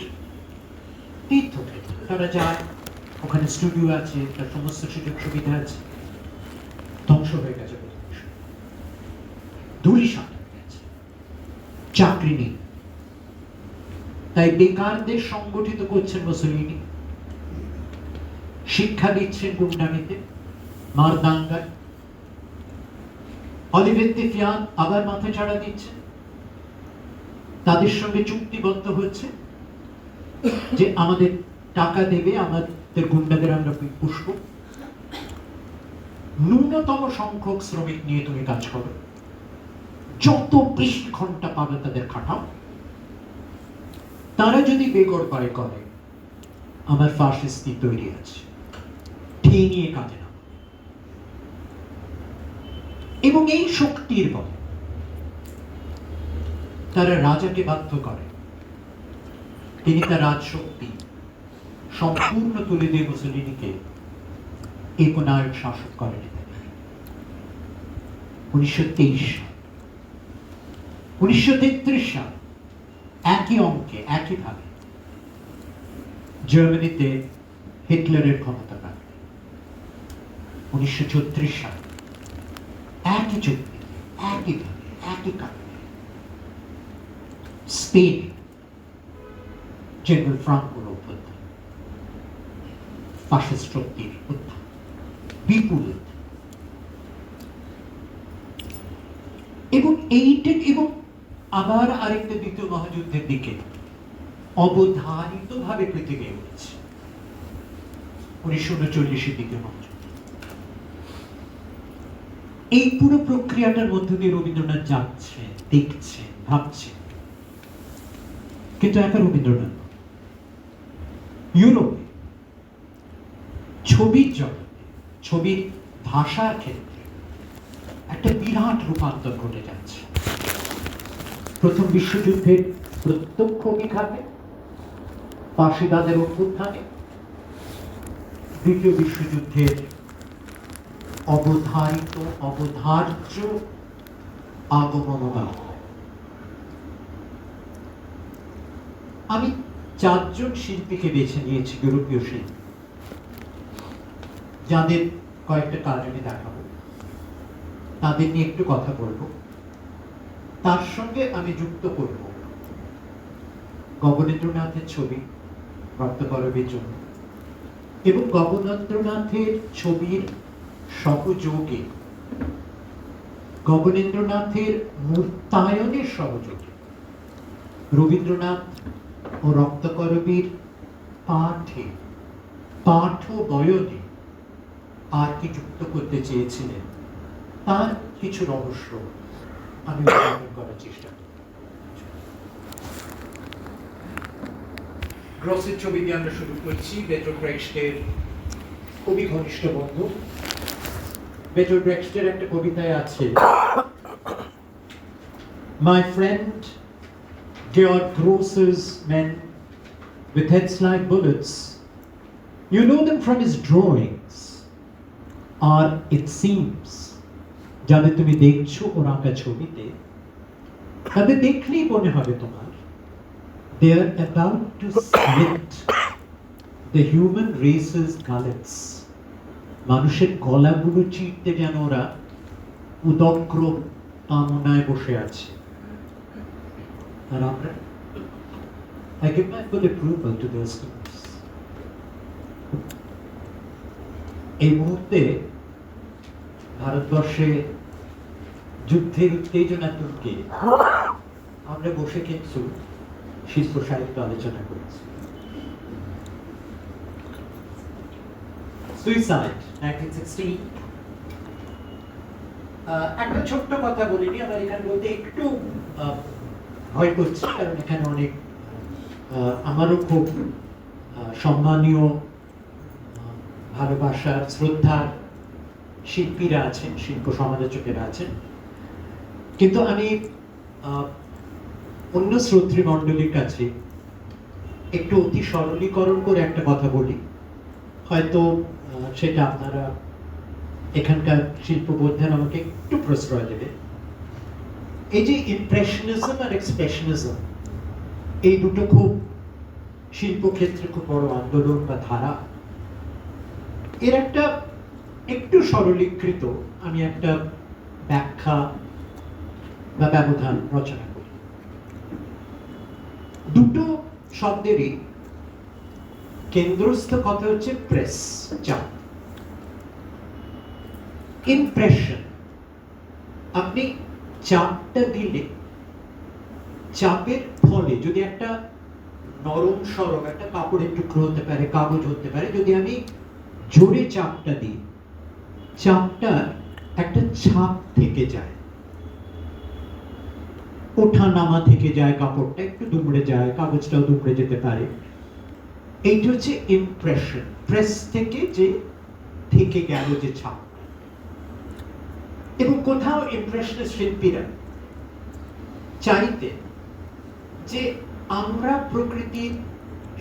S1: তীর্থক্ষেত্র। তারা যায়, ওখানে স্টুডিও আছে, তার সমস্ত সুযোগ সুবিধা আছে। ধ্বংস হয়ে গেছে, ধূলিসাৎ হয়ে গেছে, চাকরি নেই। তাই বেকারদের সংগঠিত করছেন মুসোলিনি, শিক্ষা দিচ্ছেন গুন্ডামিতে, মারদাঙ্গায়। অলিভেত্তি ফিয়ান আবার মাথা ছাড়া দিচ্ছেন, তাদের সঙ্গে চুক্তিবদ্ধ হচ্ছে যে আমাদের টাকা দেবে, আমাদের গুন্ডাদের আমরা পুষব, ন্যূনতম সংখ্যক শ্রমিক নিয়ে তুমি কাজ করো, যত বেশি ঘন্টা পাবে তাদের খাটাও। তারা যদি বেগর পায় করে, আমার ফাসিস্তি তৈরি আছে, ঠিক নিয়ে কাজে না। এবং এই শক্তির বলে তারা রাজাকে বাধ্য করে, তিনি তার রাজশক্তি সম্পূর্ণ তুলে দিয়ে মুসোলিনিকে একনায়ক শাসক করেন। 1923 সাল, 1933 সাল একই অঙ্কে একইভাবে জার্মানিতে হিটলারের ক্ষমতা পায়। 1936 সাল একই চুক্তি, একইভাবে একই কারণে স্পেন জেনারেল ফ্রাঙ্কোর অভ্যুত্থান, ফাসিস্ট শক্তির উত্থান, বিপুল উত্থান। এবং এইটা, এবং আবার আরেকটা দ্বিতীয় মহাযুদ্ধের দিকে অবধারিত ভাবে পৃথিবী এগোচ্ছে। 1939-এর দ্বিতীয় মহাযুদ্ধ। এই পুরো প্রক্রিয়াটার মধ্য দিয়ে রবীন্দ্রনাথ যাচ্ছেন, দেখছেন, ভাবছেন। কিন্তু একা রবীন্দ্রনাথ, ইউরোপে ছবির জগতে, ছবির ভাষার ক্ষেত্রে একটা বিরাট রূপান্তর ঘটে যাচ্ছে। প্রথম বিশ্বযুদ্ধের প্রত্যক্ষ অভিঘাতে, ফাঁসিবাদের অভ্যুত্থানে, দ্বিতীয় বিশ্বযুদ্ধের অবধারিত, অবধার্য আগমন। আমি 4 জন শিল্পীকে বেছে নিয়েছি, ইউরোপীয় শিল্পী, যাদের কয়েকটা কাজ আমি দেখাবো, তাদের নিয়ে একটু কথা বলবো। তার সঙ্গে আমি যুক্ত করব গগনেন্দ্রনাথের ছবি রক্তকরবীর জন্য, এবং গগনেন্দ্রনাথের ছবির সহযোগে, গগনেন্দ্রনাথের মূর্তায়নের সহযোগে রবীন্দ্রনাথ ও রক্তকরবীর পাঠে, পাঠ বয়নে আর কি যুক্ত করতে চেয়েছিলেন, তার কিছু রহস্য আমি উদ্ঘাটন করার চেষ্টা করি। গ্রসের ছবি দিয়ে আমরা শুরু করছি। বের্টোল্ড ব্রেখটের খুবই ঘনিষ্ঠ বন্ধু। বের্টোল্ড ব্রেখটের একটা কবিতায় আছে, My friend Georg Gross's men with heads like bullets, you know them from his drawings, or it seems, যাদের তুমি দেখছো ওর আঁকা ছবিতে, তাদের দেখলেই মনে হবে তোমার they are about to slit the human race's gullets. মানুষের গলাগুলো চিরতে যেন ওরা উদগ্র কামনায় বসে আছে। আর আমরা, I give my full approval to those things. এই মুহূর্তে ভারতবর্ষে যুদ্ধের উত্তেজনা তুলকে আমরা বসে কিন্তু শিল্প সাহিত্য আলোচনা করেছি। সুইসাইড 1916। একটা ছোট্ট কথা বলিনি, আমার এখানে বলতে একটু ভয় করছে, কারণ এখানে অনেক আমারও খুব সম্মানীয়, ভালোবাসার, শ্রদ্ধার শিল্পীরা আছেন, শিল্প সমালোচকেরা আছেন। কিন্তু আমি অন্য শ্রোতৃমণ্ডলীর কাছে একটু অতি সরলীকরণ করে একটা কথা বলি, হয়তো সেটা আপনারা এখানকার শিল্পবোধের আমাকে একটু প্রশ্রয় দেবে। এই যে ইমপ্রেশনিজম আর এক্সপ্রেশনিজম, এই দুটো খুব শিল্পক্ষেত্রে খুব বড় আন্দোলন বা ধারা। এর একটা একটু সরলীকৃত আমি একটা ব্যাখ্যা বা ব্যবধান রচনা করি। দুটো শব্দেরই কেন্দ্রস্থ কথা হচ্ছে প্রেস, চাপ। ইমপ্রেশন, আপনি চাপটা দিলে চাপের ফলে যদি একটা নরম সরম একটা কাপড়ের টুকরো হতে পারে, কাগজ হতে পারে, যদি আমি জোরে চাপটা দিই, চাপটা একটা ছাপ থেকে যায়, ওঠা নামা থেকে যায়, কাপড়টা একটু দুমড়ে যায়, কাগজটাও দুমড়ে যেতে পারে। এইটা হচ্ছে ইমপ্রেশন, প্রেস থেকে যে থেকে গেল যে ছাপ। এবং কোথাও ইমপ্রেশনিস্ট শিল্পীরা চাইতে যে আমরা প্রকৃতির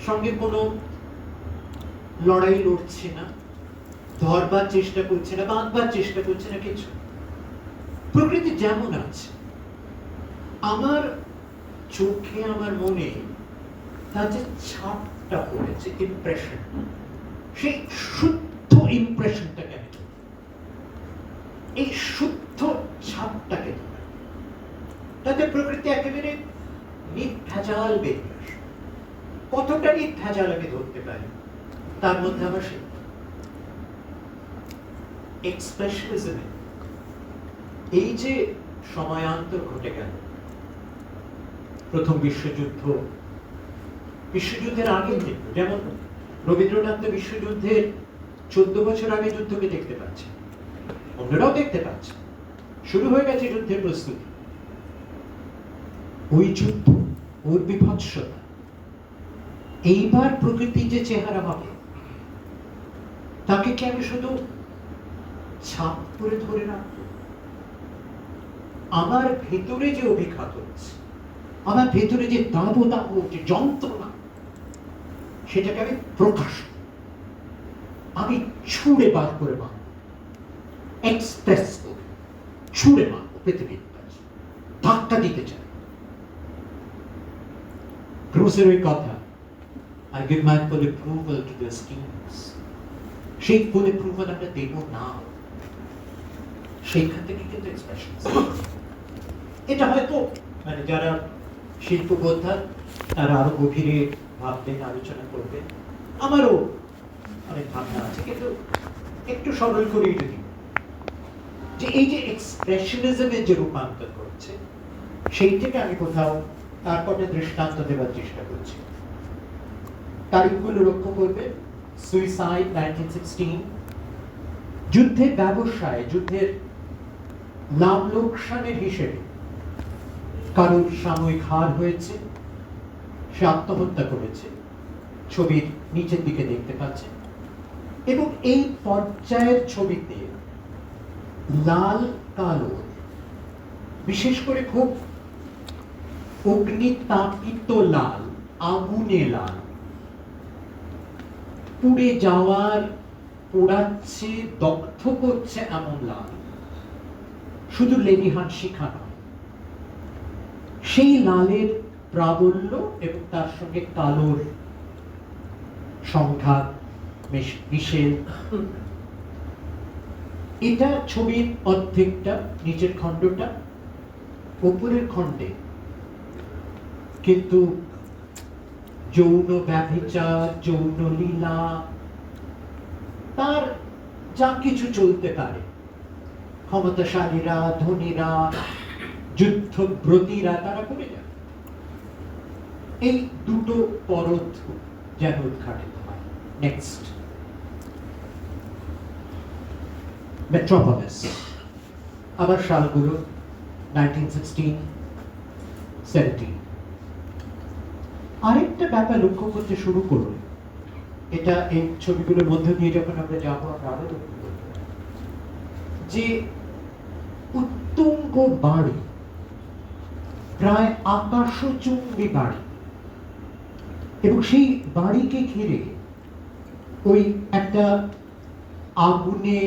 S1: সঙ্গে কোনো লড়াই লড়ছি না, ধরবার চেষ্টা করছি না, বাঁধবার চেষ্টা করছি না, কিছু। প্রকৃতি যেমন আছে, আমার চোখে আমার মনে তার যে ছাপটা পড়েছে, ইমপ্রেশন, সেই শুদ্ধ ইমপ্রেশনটাকে আমি ধরি, এই শুদ্ধ ছাপটাকে ধরি। তাতে প্রকৃতি একেবারে নির্ভেজাল বেরিয়ে, কতটা নির্ভেজাল আমি ধরতে পারি, তার মধ্যে আমার শিল্প। এক্সপ্রেশনিজমে এই যে সময়ান্তর ঘটে গেল, প্রথম বিশ্বযুদ্ধের আগে, যেমন রবীন্দ্রনাথ বিশ্বযুদ্ধের 14 বছর আগে যুদ্ধকে দেখতে পাচ্ছে, অন্যরাও দেখতে পাচ্ছে, শুরু হয়ে গেছে যুদ্ধের প্রস্তুতি। ওই যুদ্ধ, ওর বিভৎসতা, এইবার প্রকৃতির যে চেহারা হবে, তাকে কি আমি শুধু ছাপ করে ধরে রাখবো? আমার ভেতরে যে অভিঘাত হচ্ছে, আমার ভেতরে যে দাবদাহ, যে যন্ত্রণা, সেটাকে আমি প্রকাশ, আমি ছুঁড়ে বার করে মারব, এক্সপ্রেস করে ছুঁড়ে মারব পৃথিবীর কাছে, ধাক্কা দিতে চাই। ক্রুসের ওই কথা, I give my full approval to the schemes, সেই ফুল অ্যাপ্রুভাল আমরা দেব না, সেইখান থেকে কিন্তু এক্সপ্রেশন। এটা হয়তো মানে যারা শিল্পবোদ্ধা তারা আরো গভীরে ভাববেন, আলোচনা করবেন, আমারও অনেক ভাবনা আছে, কিন্তু একটু সরল করেই যদি যে এই যে এক্সপ্রেশনিজমের যে রূপান্তর করছে, সেই থেকে আমি কোথাও তারপরে দৃষ্টান্ত দেওয়ার চেষ্টা করছি। তারিখগুলো লক্ষ্য করবে, সুইসাইড 1916, যুদ্ধের ব্যবসায়, যুদ্ধের লাভ লোকসানের হিসেবে কারোর সাময়িক হার হয়েছে, সে আত্মহত্যা করেছে, ছবির নিচের দিকে দেখতে পাচ্ছে। এবং এই পর্যায়ের ছবিতে লাল কালো, বিশেষ করে খুব অগ্নিতাপিত লাল, আগুনে লাল, পুড়ে যাওয়ার, পোড়াচ্ছে, দগ্ধ করছে এমন লাল, শুধু লেলিহান শিখা নয়, সেই লালের প্রাবল্য এবং তার সঙ্গে কালোর সংঘাত, মিশেল। এটা ছবির অর্ধেকটা, নিচের খণ্ডটা, উপরের খণ্ডে কিন্তু যৌন ব্যভিচার, যৌন লীলা, তার যা কিছু চলতে পারে, ক্ষমতাশালীরা, ধনীরা, যুদ্ধব্রতীরা তারা করে যায়। এই দুটো পরত যেন উদ্ঘাটিত হয়। নেক্সট, মেট্রোপলিস, আবার সালগুলো 1916, 17। আরেকটা ব্যাপার লক্ষ্য করতে শুরু করুন, এটা এই ছবিগুলোর মধ্য দিয়ে যখন আমরা যাবো, আমরা আরো লক্ষ্য করব যে উত্তুঙ্গ বাড়ি, প্রায় আকাশচুম্বী বাড়ি, এবং সেই বাড়িকে ঘিরে ওই একটা আগুনে,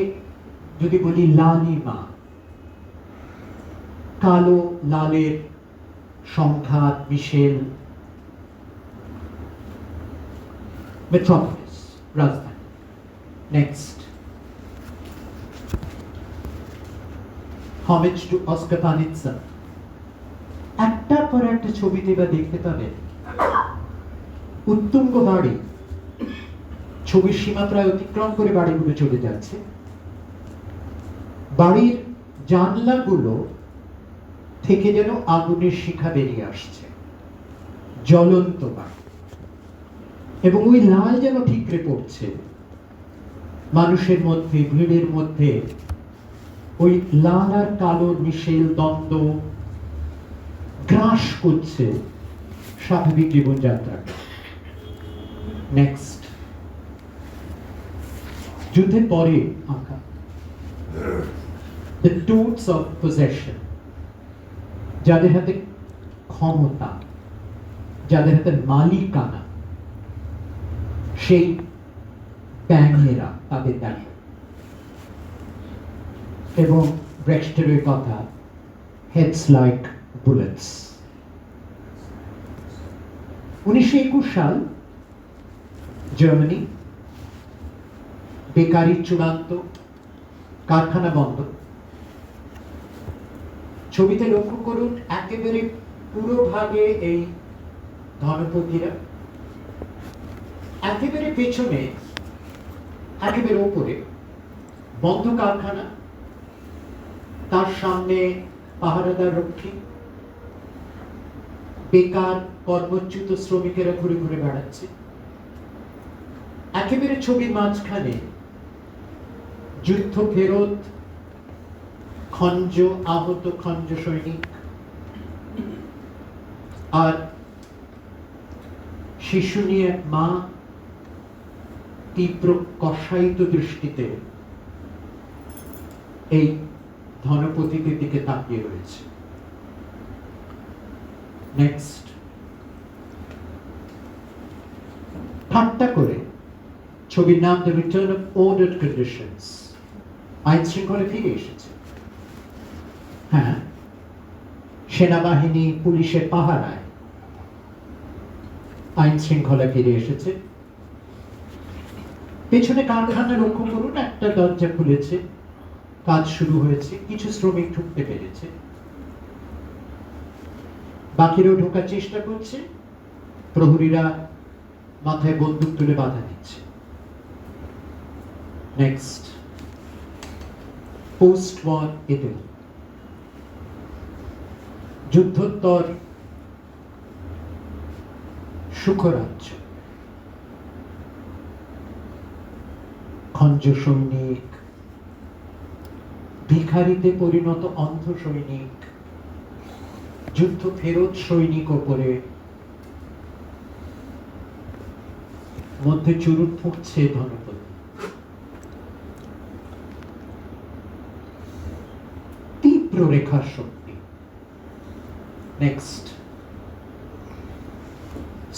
S1: যদি বলি লালিমা, কালো লালের সংঘাত মিশেল। মেট্রোপলিস, রাজধানী। Next, homage to Oscar Panizza. একটার পর একটা ছবিতে বা দেখতে পাবেন উত্তুঙ্গ বাড়ি, ছবির সীমা প্রায় অতিক্রম করে বাড়িগুলো চলে যাচ্ছে। বাড়ির জানলাগুলো থেকে যেন আগুনের শিখা বেরিয়ে আসছে, জ্বলন্ত বাড়ি, এবং ওই লাল যেন ঠিকরে পড়ছে মানুষের মধ্যে, ভিড়ের মধ্যে। ওই লাল আর কালোর মিশেল দ্বন্দ্ব গ্রাস করছে স্বাভাবিক জীবনযাত্রাকে। নেক্সট, যুদ্ধের পরে আঁকা দ্য টুলস অফ পজেশন, যাদের হাতে ক্ষমতা, যাদের হাতে মালিকানা, সেই ব্যাঙেরা তাদের দাঁড়িয়ে। এবং ব্রেক্সটের কথা, হেডস লাইক বুলেটস। 1921 সাল, জার্মানি, বেকারি চূড়ান্ত, কারখানা বন্ধ। ছবিতে লক্ষ্য করুন একেবারে পুরো ভাগে এই ধনপতিরা, একেবারে পেছনে, একেবারে ওপরে বন্ধ কারখানা, তার সামনে পাহারাদার রক্ষী, বেকার কর্মচ্যুত শ্রমিকেরা ঘুরে ঘুরে বেড়াচ্ছে। একেবারে ছবির মাঝখানে যুদ্ধ ফেরত খঞ্জ, আহত খঞ্জ সৈনিক, আর শিশু নিয়ে এক মা তীব্র কষায়িত দৃষ্টিতে এই ধনপতিদের দিকে তাকিয়ে রয়েছে। নেক্সট, ঠাট্টা করে ছবির নাম the return of ordered conditions, আইন শৃঙ্খলা ফিরে এসেছে। হ্যাঁ, সেনাবাহিনী পুলিশের পাহারায় আইন শৃঙ্খলা ফিরে এসেছে। পেছনে কারখানা লক্ষ্য করুন, একটা দরজা খুলেছে, কাজ শুরু হয়েছে, কিছু শ্রমিক ঢুকতে পেরেছে, বাকিরাও ঢোকার চেষ্টা করছে, প্রহরীরা মাথায় বন্দুক তুলে বাধা দিচ্ছে। নেক্সট, পোস্ট ওয়ার ইটালি, যুদ্ধোত্তর সুখরাজ্য, খঞ্জ সৈনিক, ভিখারিতে পরিণত অন্ধ সৈনিক, যুদ্ধ ফেরত সৈনিক ওপরে, মধ্যে চুরুট ফুটছে ধনপতি। তীব্র রেখার শক্তি। Next,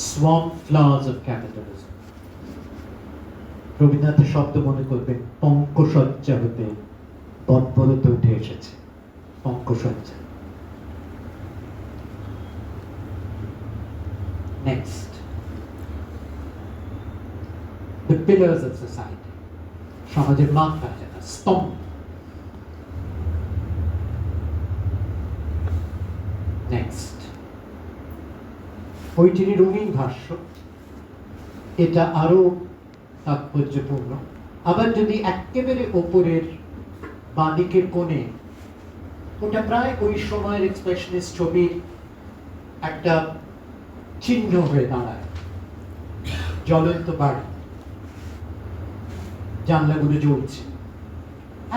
S1: swamp flowers of capitalism, রবীন্দ্রনাথের শব্দ মনে করবেন, পঙ্কসজ্জা হতে বৎপরতে উঠে এসেছে, পঙ্কসজ্জা। Next, the pillars of society, সমাজের মাথা, স্তম্ভ। নেক্সট, ওইটিরই রঙিন ভাষ্য, এটা আরো তাৎপর্যপূর্ণ। আবার যদি একেবারে ওপরের বাঁদিকের কোণে, ওটা প্রায় ওই সময়ের এক্সপ্রেশনিস্ট ছবির একটা চিহ্ন হয়ে দাঁড়ায়, জ্বলন্ত বাড়ি, জানলাগুলো জ্বলছে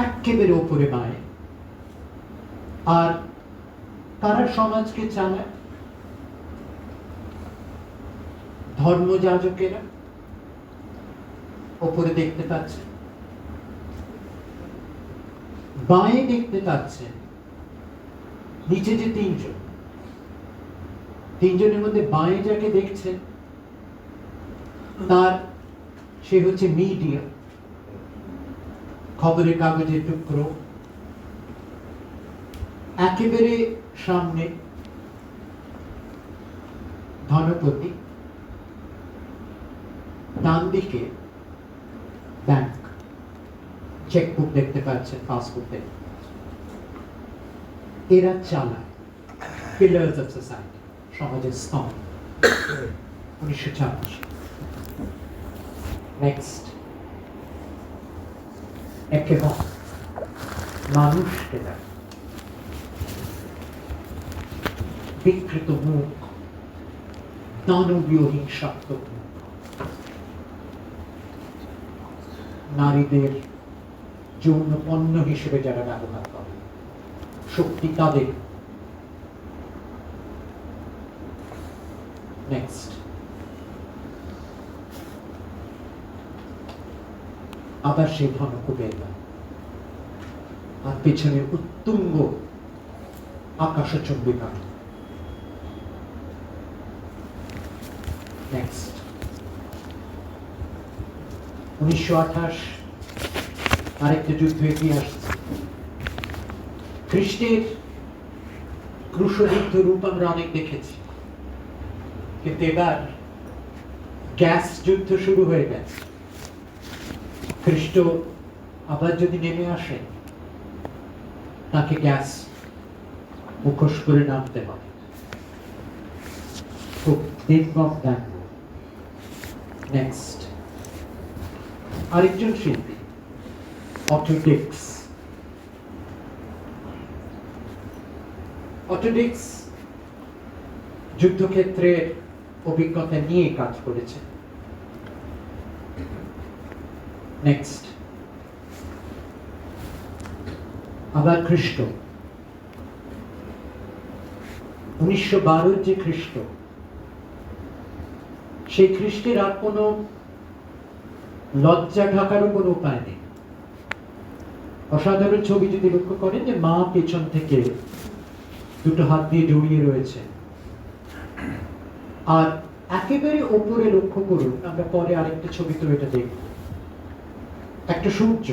S1: একেবারে ওপরে বাঁয়ে। আর কারা সমাজকে চালায়? ধর্মযাজকেরা ওপরে দেখতে পাচ্ছেন, বাঁয়ে দেখতে পাচ্ছেন নিচে যে তিনজনের মধ্যে বাঁয়ে যাকে দেখছেন তার সে হচ্ছে মিডিয়া, খবরের কাগজের টুকরো, একেবারে সামনে ধনপতি, ডান দিকে ব্যাংক, চেকবুক দেখতে পাচ্ছেন, পাসবুক দেখতে পাচ্ছেন। এরা চালায় পিলার্স অফ সোসাইটি, সমাজের স্তম্ভ। 1956। নেক্সট, একেবারে মানুষকে দেয় বিকৃত মুখ, দানবীয় হিংসাত্মক মুখ, নারীদের যৌন পণ্য হিসেবে যারা ব্যবহার করে, শক্তি তাদের। নেক্সট, আবার সেই ধনকুবের আর পেছনে উত্তুঙ্গ আকাশচুম্বী গান। নেক্সট, 1928 আরেকটা যুদ্ধ এগিয়ে আসছে। খ্রিস্টের ক্রুশযুদ্ধ রূপ আমরা অনেক দেখেছি, কিন্তু এবার গ্যাস যুদ্ধ শুরু হয়ে গেছে। খ্রিস্ট আবার যদি নেমে আসেন, তাকে গ্যাস মুখোশ করে নামতে হবে। খুব নির্মম ব্যঙ্গ। নেক্সট, আরেকজন শিল্পী অটো ডিক্স। অটো ডিক্স যুদ্ধক্ষেত্রের অভিজ্ঞতা নিয়ে কাজ করেছেন। নেক্সট, আবার খ্রিস্ট, 1912 যে খ্রিস্ট, সেই খ্রিস্টের আর কোনো লজ্জা ঢাকারও কোনো উপায় নেই। অসাধারণ ছবি যদি লক্ষ্য করেন, যে মা পেছন থেকে দুটো হাত দিয়ে জড়িয়ে রয়েছে, আর একেবারে ওপরে লক্ষ্য করুন, আমরা পরে আরেকটা ছবিতে এটা দেখব, একটা সূর্য,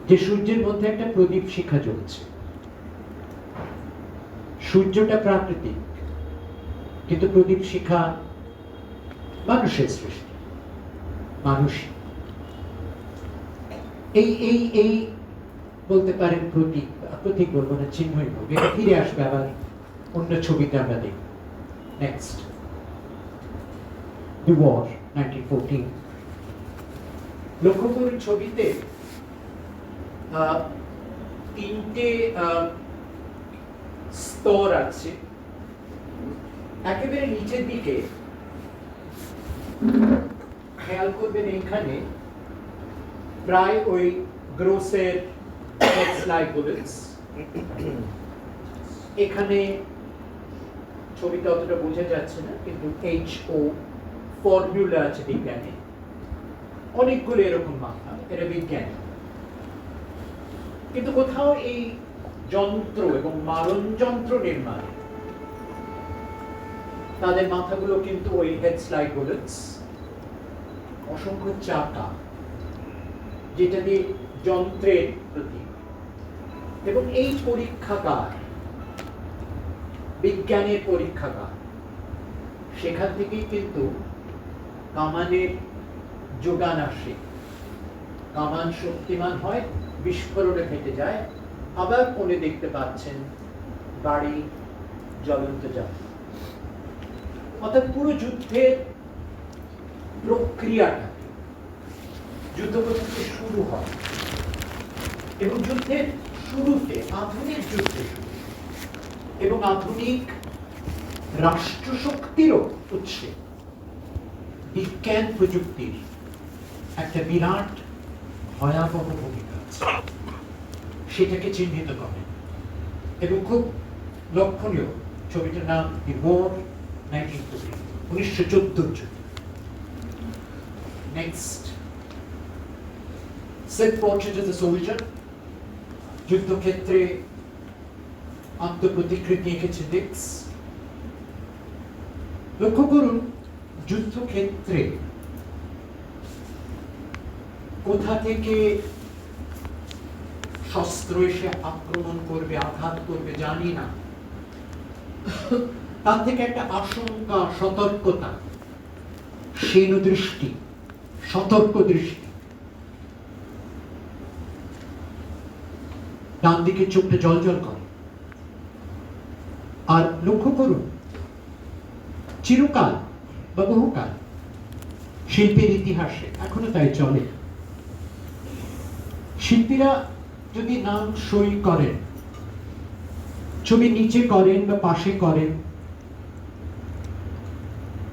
S1: যে সূর্যের মধ্যে একটা প্রদীপ শিখা জ্বলছে। সূর্যটা প্রাকৃতিক, কিন্তু প্রদীপ শিখা মানুষের সৃষ্টি, মানুষ। এই এই এই বলতে পারেন প্রতীক, প্রতীক বলবো না, চিহ্নই বলবো। এটা ফিরে আসবে আবার অন্য ছবিতে আমরা দেখব। নেক্সট, দি ওয়ার, 1914। লক্ষ্য করুন ছবিতে তিনটে স্তর আছে। একেবারে নিচের দিকে খেয়াল করবেন, এখানে প্রায় ওই গ্রোসের লাইক বুলেটস। এখানে ছবিতে অতটা বোঝা যাচ্ছে না, কিন্তু HO ফর্মুলা আছে বিজ্ঞানে, অনেকগুলো এরকম মাথা, এটা বিজ্ঞান। কিন্তু কোথাও এই যন্ত্র এবং মারণ যন্ত্র নির্মাণে তাদের মাথাগুলো কিন্তু ওই হেডস লাইক বুলেটস, অসংখ্য চাকা, যেটা দিয়ে যন্ত্রের প্রতি। এবং এই পরীক্ষাগার, বিজ্ঞানের পরীক্ষাগার, সেখান থেকেই কিন্তু কামানের যোগান আসে। কামান শক্তিমান হয়, বিস্ফোরণে ফেটে যায়। আবার কোণে দেখতে পাচ্ছেন বাড়ি, জ্বলন্ত যাত্রা। অর্থাৎ পুরো যুদ্ধের প্রক্রিয়াটা, যুদ্ধ কোথা থেকে শুরু হয়, এবং যুদ্ধের শুরুতে, আধুনিক যুদ্ধের শুরু এবং আধুনিক রাষ্ট্রশক্তিরও উৎসে বিজ্ঞান প্রযুক্তির একটা বিরাট ভয়াবহ ভূমিকা আছে। সেটাকে চিহ্নিত করে এবং খুব লক্ষণীয়। ছবিটার নাম দি ওয়ার, 1914 যুদ্ধ। Next, set portrait of the soldier. যুদ্ধক্ষেত্রে আত্মপ্রতিকৃতি এঁকেছে ডিক্স। লক্ষ্য করুন, যুদ্ধক্ষেত্রে কোথা থেকে শস্ত্র এসে আক্রমণ করবে, আঘাত করবে জানি না, তার থেকে একটা আশঙ্কা, সতর্কতা, সেন দৃষ্টি, সতর্ক দৃষ্টি। ডান দিকে চোখটা জল জল করে। আর লক্ষ্য করুন, চিরকাল বা বহুকাল শিল্পের ইতিহাসে এখনো তাই চলে, শিল্পীরা যদি নাম সই করেন, ছবি নিচে করেন বা পাশে করেন,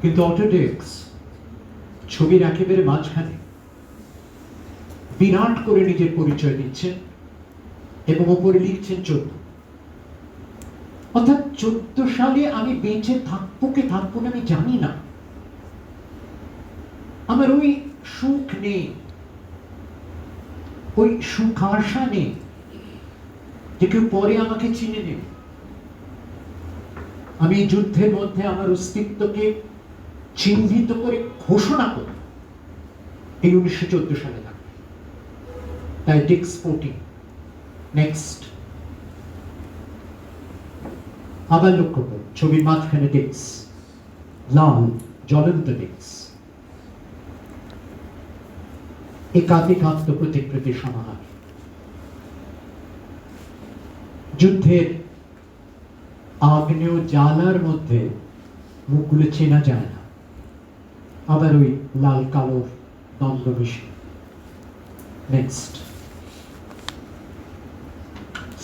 S1: কিন্তু অটোডেস্ক ছবির একেবারে মাঝখানে বিরাট করে নিজের পরিচয় দিচ্ছেন এবং উপরে লিখছেন 14। অর্থাৎ 14 সালে আমি বেঁচে থাকবো কি থাকবো না আমি জানি না, আমার ওই সুখ নেই, ওই সুখ আশা নেই যে কেউ পরে আমাকে চিনে নেবে। আমি যুদ্ধের মধ্যে আমার অস্তিত্বকে চিহ্নিত করে ঘোষণা করি এই 1914 সালে থাকবে। তাই ডিক্স 14। নেক্সট, আবার লক্ষ্য করুন, ছবির মাঝখানে ডিক্স, লাল জ্বলন্ত ডিক্স, একাধিকান্ত প্রতিকৃতি সমাহার। যুদ্ধের আগ্নেয় জ্বালার মধ্যে মুখগুলো চেনা যায় না, আবার ওই লাল কালোর দ্বন্দ্ব মিশে। নেক্সট,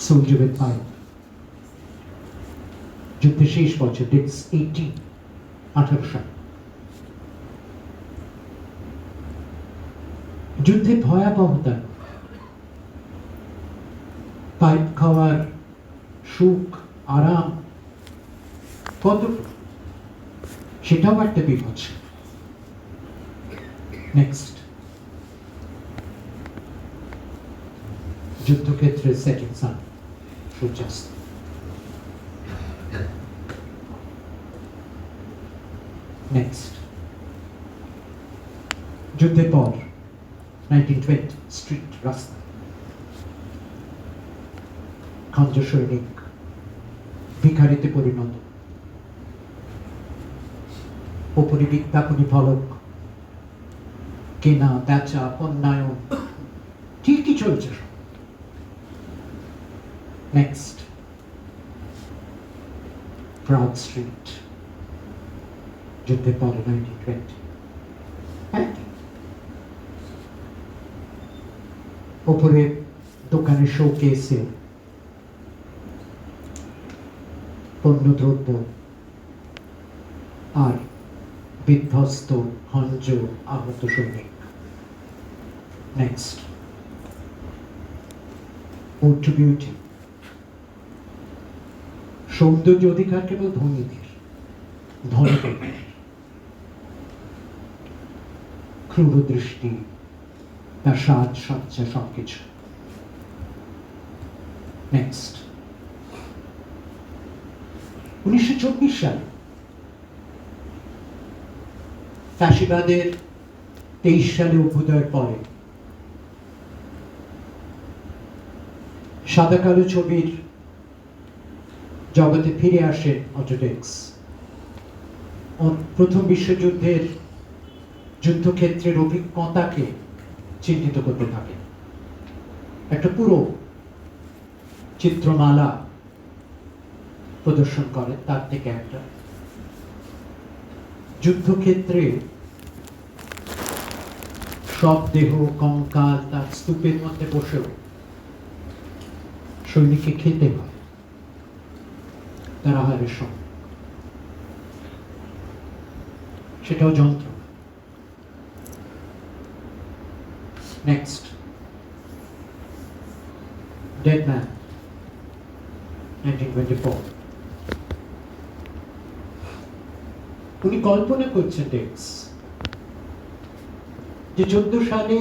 S1: সোলজার উইথ পাইপ, যুদ্ধের শেষ বছর, ডিক্স 18 সাল। যুদ্ধের ভয়াবহতা, পাইপ খাওয়ার সুখ আরাম কত, সেটাও একটা বিপদ। নেক্সট, যুদ্ধক্ষেত্রে সেটিং সান, সূর্যাস্ত। নেক্সট, যুদ্ধের পর 1920 স্ট্রিট, রাস্তা, খঞ্জ সৈনিক ভিখারিতে পরিণত, ওপরে বিজ্ঞাপনী ফলক, কেনা বেচা অন্যায়ন ঠিকই চলছে। নেক্সট, ব্রড স্ট্রিট, যুদ্ধের পরে 1920, ওপরে দোকানের শোকেসে পণ্যদ্রব্য আর বিধ্বস্ত হঞ্জ আহত সৈনিক। নেক্সট, ওড টু বিউটি, সৌন্দর্য অধিকার কেবল ধনীদের, ধনীদের। ক্রূর দৃষ্টি, তার সাজ সজ্জা সবকিছু। নেক্সট, 1924 সালে ফ্যাসিবাদের 23 সালে অভ্যুদয়ের পরে সাদা কালো ছবির জগতে ফিরে আসে অটোডেস্ক। প্রথম বিশ্বযুদ্ধের যুদ্ধক্ষেত্রের অভিজ্ঞতাকে চিহ্নিত করতে থাকে, একটা পুরো চিত্রমালা প্রদর্শন করে। তার থেকে একটা যুদ্ধক্ষেত্রে সব দেহ কঙ্কাল তার স্তূপের মধ্যে বসেও সৈনিককে খেতে হয় তার আহারের সময়, সেটাও যন্ত্র। Next, dead man, 1924। উনি কল্পনা করছেন ডেক্স যে 14 সালে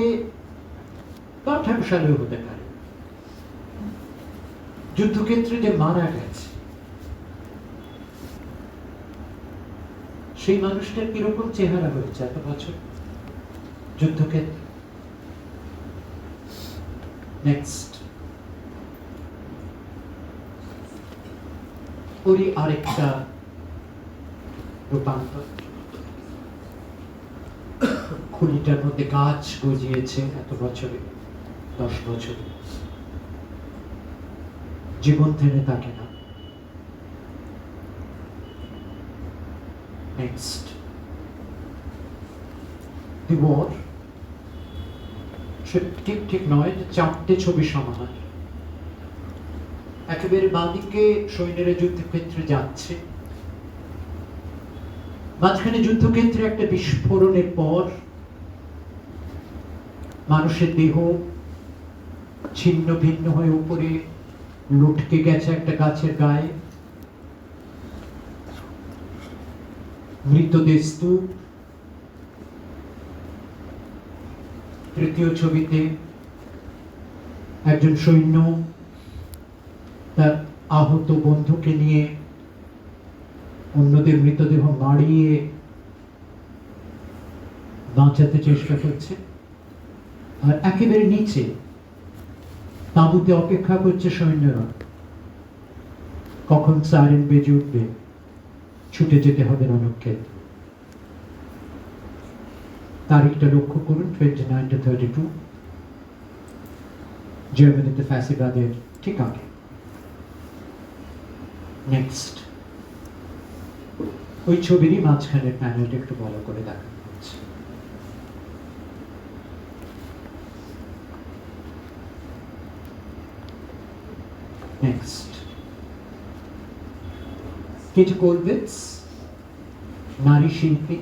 S1: বা 18 সালেও হতে পারে যুদ্ধক্ষেত্রে যে মারা গেছে সেই মানুষটার কিরকম চেহারা হয়েছে এত বছর যুদ্ধক্ষেত্রে। নেক্সট, ওরই আরেকটা রূপান্তর, খুলিটার মধ্যে গাছ গজিয়েছে এত বছরে, 10 বছরে, জীবন থেমে থাকে না। নেক্সট, দি ওয়ার, ঠিক নয়, 4টে ছবি সমাহার। একেবারে বাঁদিকে সৈন্যরা যুদ্ধক্ষেত্রে যাচ্ছে, মাঝখানে যুদ্ধক্ষেত্রে একটা বিস্ফোরণের পর মানুষের দেহ ছিন্ন ভিন্ন হয়ে উপরে লুটকে গেছে একটা গাছের গায়ে, মৃতদেহ স্তূপ। তৃতীয় ছবিতে একজন সৈন্য তার আহত বন্ধুকে নিয়ে অন্যদের মৃতদেহ মারিয়ে বাঁচাতে চেষ্টা করছে, আর একেবারে নিচে তাঁবুতে অপেক্ষা করছে সৈন্যরা, কখন সাইরেন বেজে উঠবে, ছুটে যেতে হবে রণক্ষেত্রে। তারিখটা লক্ষ্য করুন, 29-32, জার্মানিতে ফ্যাসিবাদের ঠিক আগে। নেক্সট, ওই ছবিরই মাঝখানের প্যানেলটা একটু বড় করে দেখানো হচ্ছে। নেক্সট, কেটি কোলভিটস, নারী শিল্পী।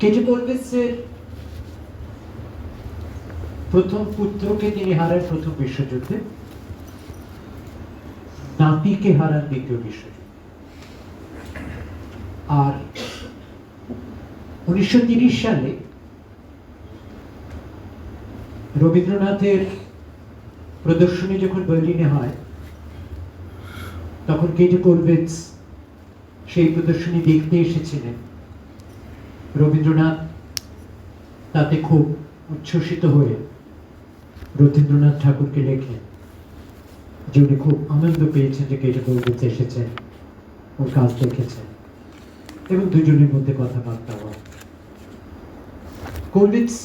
S1: কেটি কোলভিটসের প্রথম পুত্রকে তিনি হারান প্রথম বিশ্বযুদ্ধে, নাতিকে হারান দ্বিতীয় বিশ্বযুদ্ধে। আর 1930 সালে রবীন্দ্রনাথের প্রদর্শনী যখন বার্লিনে হয়, তখন কেটি কোলভিটস সেই প্রদর্শনী দেখতে এসেছিলেন। রবীন্দ্রনাথ তাতে খুব উচ্ছ্বসিত হয়ে রবীন্দ্রনাথ ঠাকুরকে লেখেন যে উনি খুব আনন্দ পেয়েছেন যে কেটি কোলভিটস এসেছেন, ওর কাজ দেখেছেন, এবং দুজনের মধ্যে কথাবার্তা হয়। কোলভিটস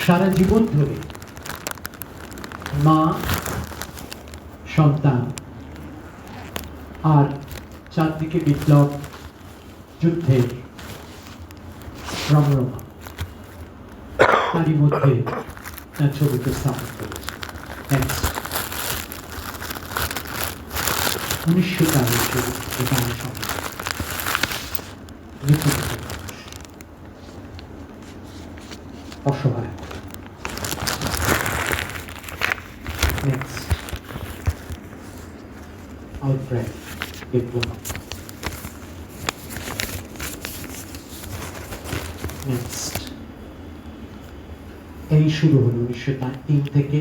S1: সারা জীবন ধরে মা, সন্তান আর চারদিকে বিপ্লব, যুদ্ধের রমরমা, তারই মধ্যে তার ছবিকে স্থাপন করেছে। 1913 ছবি, যেটা আমি সম্ভব অসহায়। Next, outbreak, diploma. নেক্সট, এই শুরু হল 1903 থেকে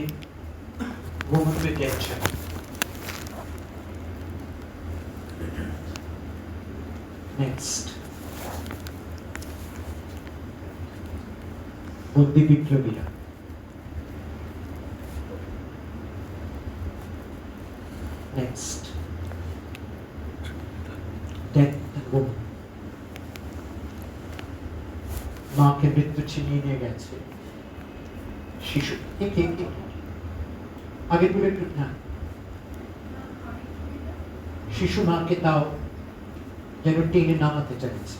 S1: Woman with Dementia। নেক্সট, বন্দি বিপ্লবীরা। Next, death and woman. মাকে মৃত্যু ছিনিয়ে নিয়ে গেছে শিশু। আগে বলে একটু না, শিশু মাকে তাও যেন টেনে নামাতে চাইছে।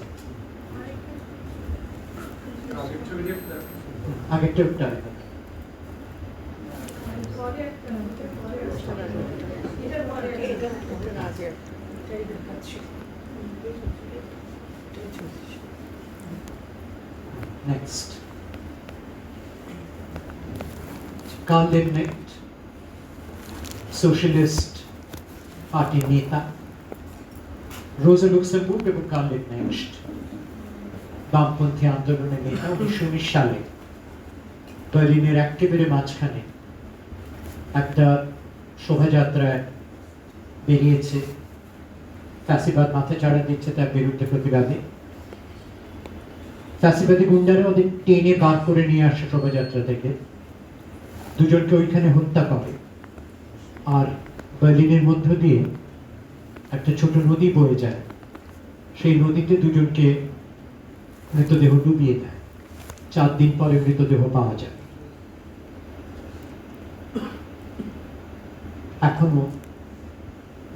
S1: আগেরটা উঠতে হবে। Next, Karl Liebknecht, সোশ্যালিস্ট পার্টির নেতা। রোজা লুক্সেমবুর্গ এবং কার্ল লিবকনেcht, বামপন্থী আন্দোলনের নেতা। 1919 সালে বার্লিনের একেবারে মাঝখানে একটা শোভাযাত্রায় বেরিয়েছে ফ্যাসিবাদ মাথা চাড়া দিচ্ছে তার বিরুদ্ধে প্রতিবাদে। ফ্যাসিবাদী গুন্ডারা ওদের টেনে বার করে নিয়ে আসে শোভাযাত্রা থেকে, দুজনকে ওইখানে হত্যা করে, আর বার্লিনের মধ্য দিয়ে একটা ছোট নদী বয়ে যায়, সেই নদীতে দুজনকে মৃতদেহ ডুবিয়ে দেয়। 4 দিন পরে মৃতদেহ পাওয়া যায়। এখনো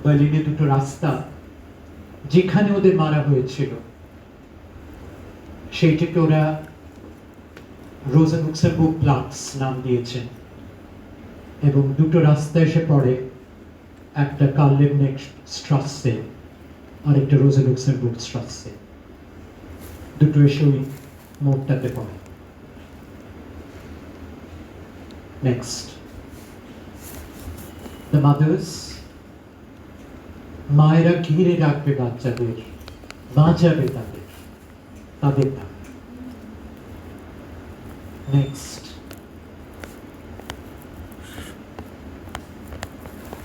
S1: বার্লিনে দুটো রাস্তা যেখানে ওদের মারা হয়েছিল সেইটাকে ওরা রোজা লুক্সেমবুর্গ প্লাটস নাম দিয়েছেন, এবং দুটো রাস্তা এসে পড়ে, একটা কার্লেবনেক স্ট্রাসে আর একটা রোজা লুক্সেমবুর্গ স্ট্রাসে, দুটো এসে ওই মোড়টাতে পড়ে। নেক্সট, দ্য মাদার্স, মায়েরা ঘিরে রাখবে বাচ্চাদের, বাঁচাবে তাদের, তাদের না। নেক্সট,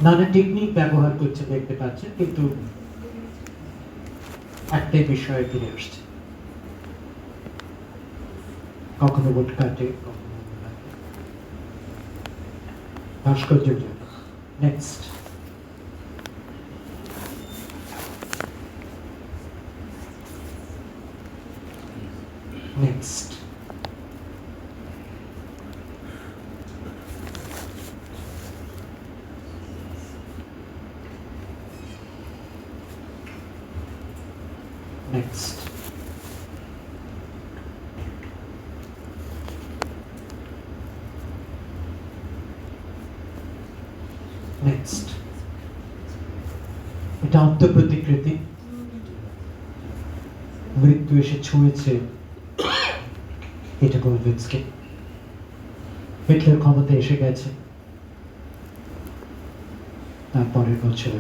S1: নানা টেকনিক ব্যবহার করছে দেখতে পাচ্ছেন, কিন্তু একটাই বিষয়ে ফিরে আসছে, কখনো ভোট কাটে, কখনো ভাস্কর্য। নেক্সট, নেক্সট, next, next, এটা আত্মপ্রতিকৃতি। মৃত্যু এসে ছুঁয়েছে এটা গোলভিৎসকে, হিটলার ক্ষমতা এসে গেছে তারপরের বছর।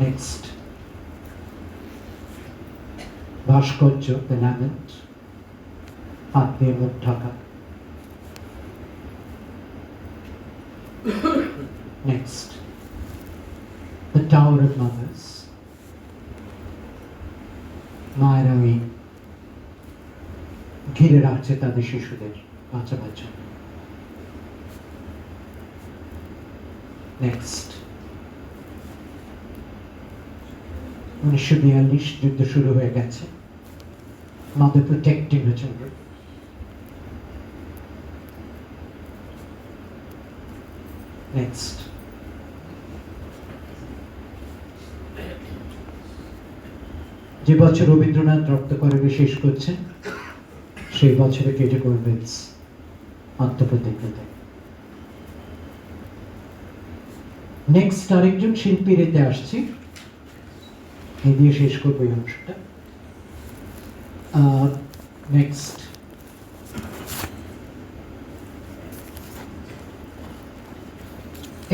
S1: নেক্সট, ভাস্কর্য, দ্য ল্যামেন্ট, হাত দিয়ে মুখ Dhaka. Next, the tower of mother's, মায়েরা ওই ঘিরে রাখছে তাদের শিশুদের বাঁচাবার জন্য। নেক্সট, 1942 যুদ্ধ শুরু হয়ে গেছে, mother protecting the children. Next, যে বছর রবীন্দ্রনাথ রক্তকরবী শেষ করছেন সেই বছরে কেটে গোলভিৎস আত্মপ্রতিকৃতি। নেক্সট, আরেকজন শিল্পীর এতে আসছি, এই দিয়ে শেষ করবো এই অংশটা। নেক্সট,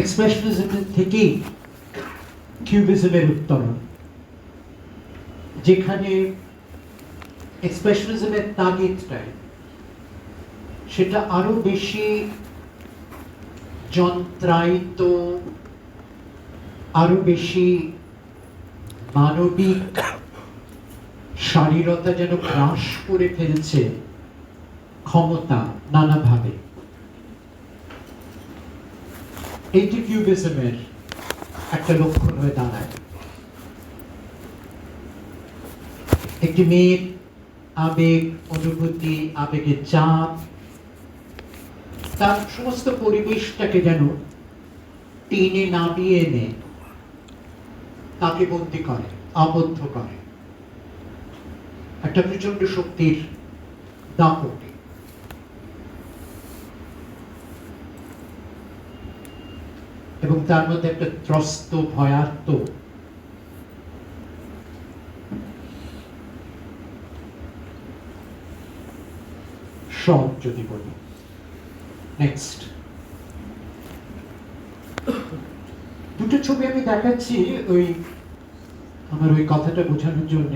S1: এক্সপ্রেশনিজম থেকেই কিউবিজমের উত্তরণ, যেখানে এক্সপ্রেশনিজমের তাগিদটাই সেটা আরো বেশি যন্ত্রায়িত, আরো বেশি মানবিক শারীরতা যেন গ্রাস করে ফেলছে ক্ষমতা নানাভাবে। এইটি কিউবিজমের একটা লক্ষণ হয়ে দাঁড়ায়। একটি মেয়ের আবেগ, অনুভূতি, আবেগের চাপ, তার সমস্ত পরিবেশটাকে যেন টেনে নামিয়ে এনে তাকে বন্দি করে, আবদ্ধ করে একটা প্রচন্ড শক্তির দাপটে। এবং তার মধ্যে একটা ত্রস্ত, ভয়ার্ত সব যদি বলি। নেক্সট, দুটো ছবি আমি দেখাচ্ছি ওই আমার ওই কথাটা বোঝানোর জন্য।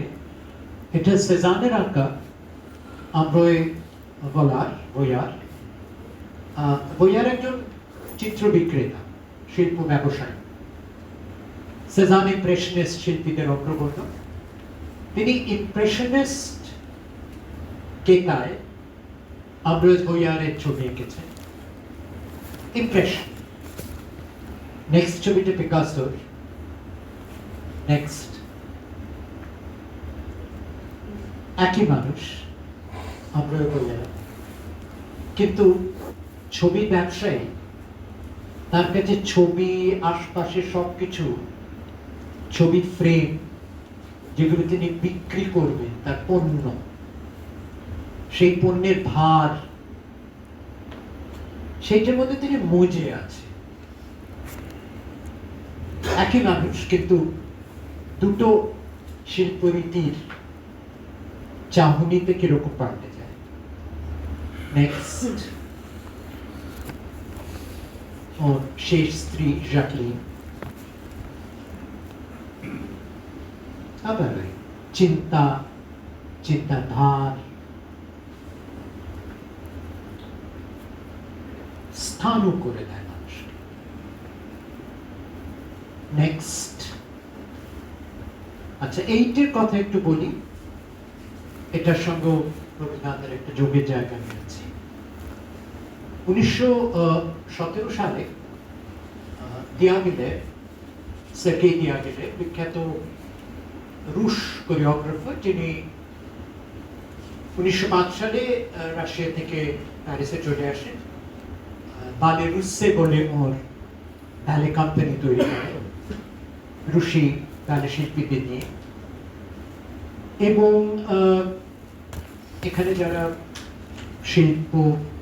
S1: এটা সেজানের আঁকা আম্ব্রোয় বইয়ার একজন চিত্র বিক্রেতা, শিল্প ব্যবসায়ী। সেজান ইমপ্রেশনিস্ট শিল্পীদের অগ্রগণ্য। তিনি ইমপ্রেশনিস্ট কেতায় আমরোজ ভূঁইয়ারের ছবি এঁকেছেন। ইমপ্রেশন। নেক্সট ছবিটা পিকাসোর। নেক্সট একই মানুষ, আমরোজ ভূঁইয়ার, কিন্তু ছবি ব্যবসায়ী, তার কাছে ছবি, আশপাশে সবকিছু, ছবি ফ্রেম যেগুলো তিনি বিক্রি করবেন, তার পণ্য, সেই পণ্যের ভার, সেইটার মধ্যে তিনি মজে আছে। একই মানুষ, কিন্তু দুটো শিল্পরীতির চাহনিতে কিরকম পাল্টে যায়। নেক্সট ওর শেষ স্ত্রী জ্যাকলিন। আবার চিন্তা, চিন্তাধার, স্থানও করে দেয় মানুষকে। নেক্সট, আচ্ছা এইটির কথা একটু বলি, এটার সঙ্গে রবীন্দ্রনাথের একটা যোগের জায়গা নিয়েছি। 1917 সালে দিয়াগিলেভ, সের্গেই দিয়াগিলেভ, বিখ্যাত রুশ কোরিওগ্রাফার, যিনি 1905 সালে রাশিয়া থেকে প্যারিসে চলে আসেন। বালে রুসে বলে ওর ব্যালে কোম্পানি তৈরি করে, রুশি ব্যালে শিল্পীদের নিয়ে। এবং এখানে যারা শিল্প,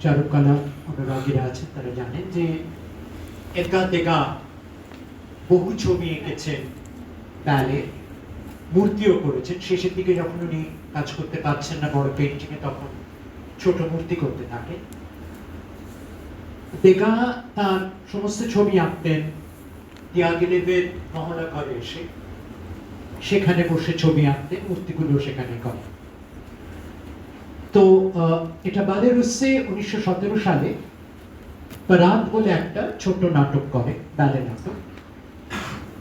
S1: চারুকলা অনুরাগীরা আছেন তারা জানেন যে এডগার দেগা বহু ছবি এঁকেছেন, ব্যালে মূর্তিও করেছেন। শেষের দিকে যখন উনি কাজ করতে পারছেন না বড় পেন্টিংয়ে, তখন ছোট মূর্তি করতে থাকেন। দেগা তার সমস্ত ছবি আঁকতেন দিয়াগিলেভের মহড়া ঘরে এসে, সেখানে বসে ছবি আঁকতেন, মূর্তিগুলো সেখানে করেন। তো এটা বালে রুসে 1917 সালে পরাদ বলে একটা ছোট নাটক করে, ব্যালে নাটক।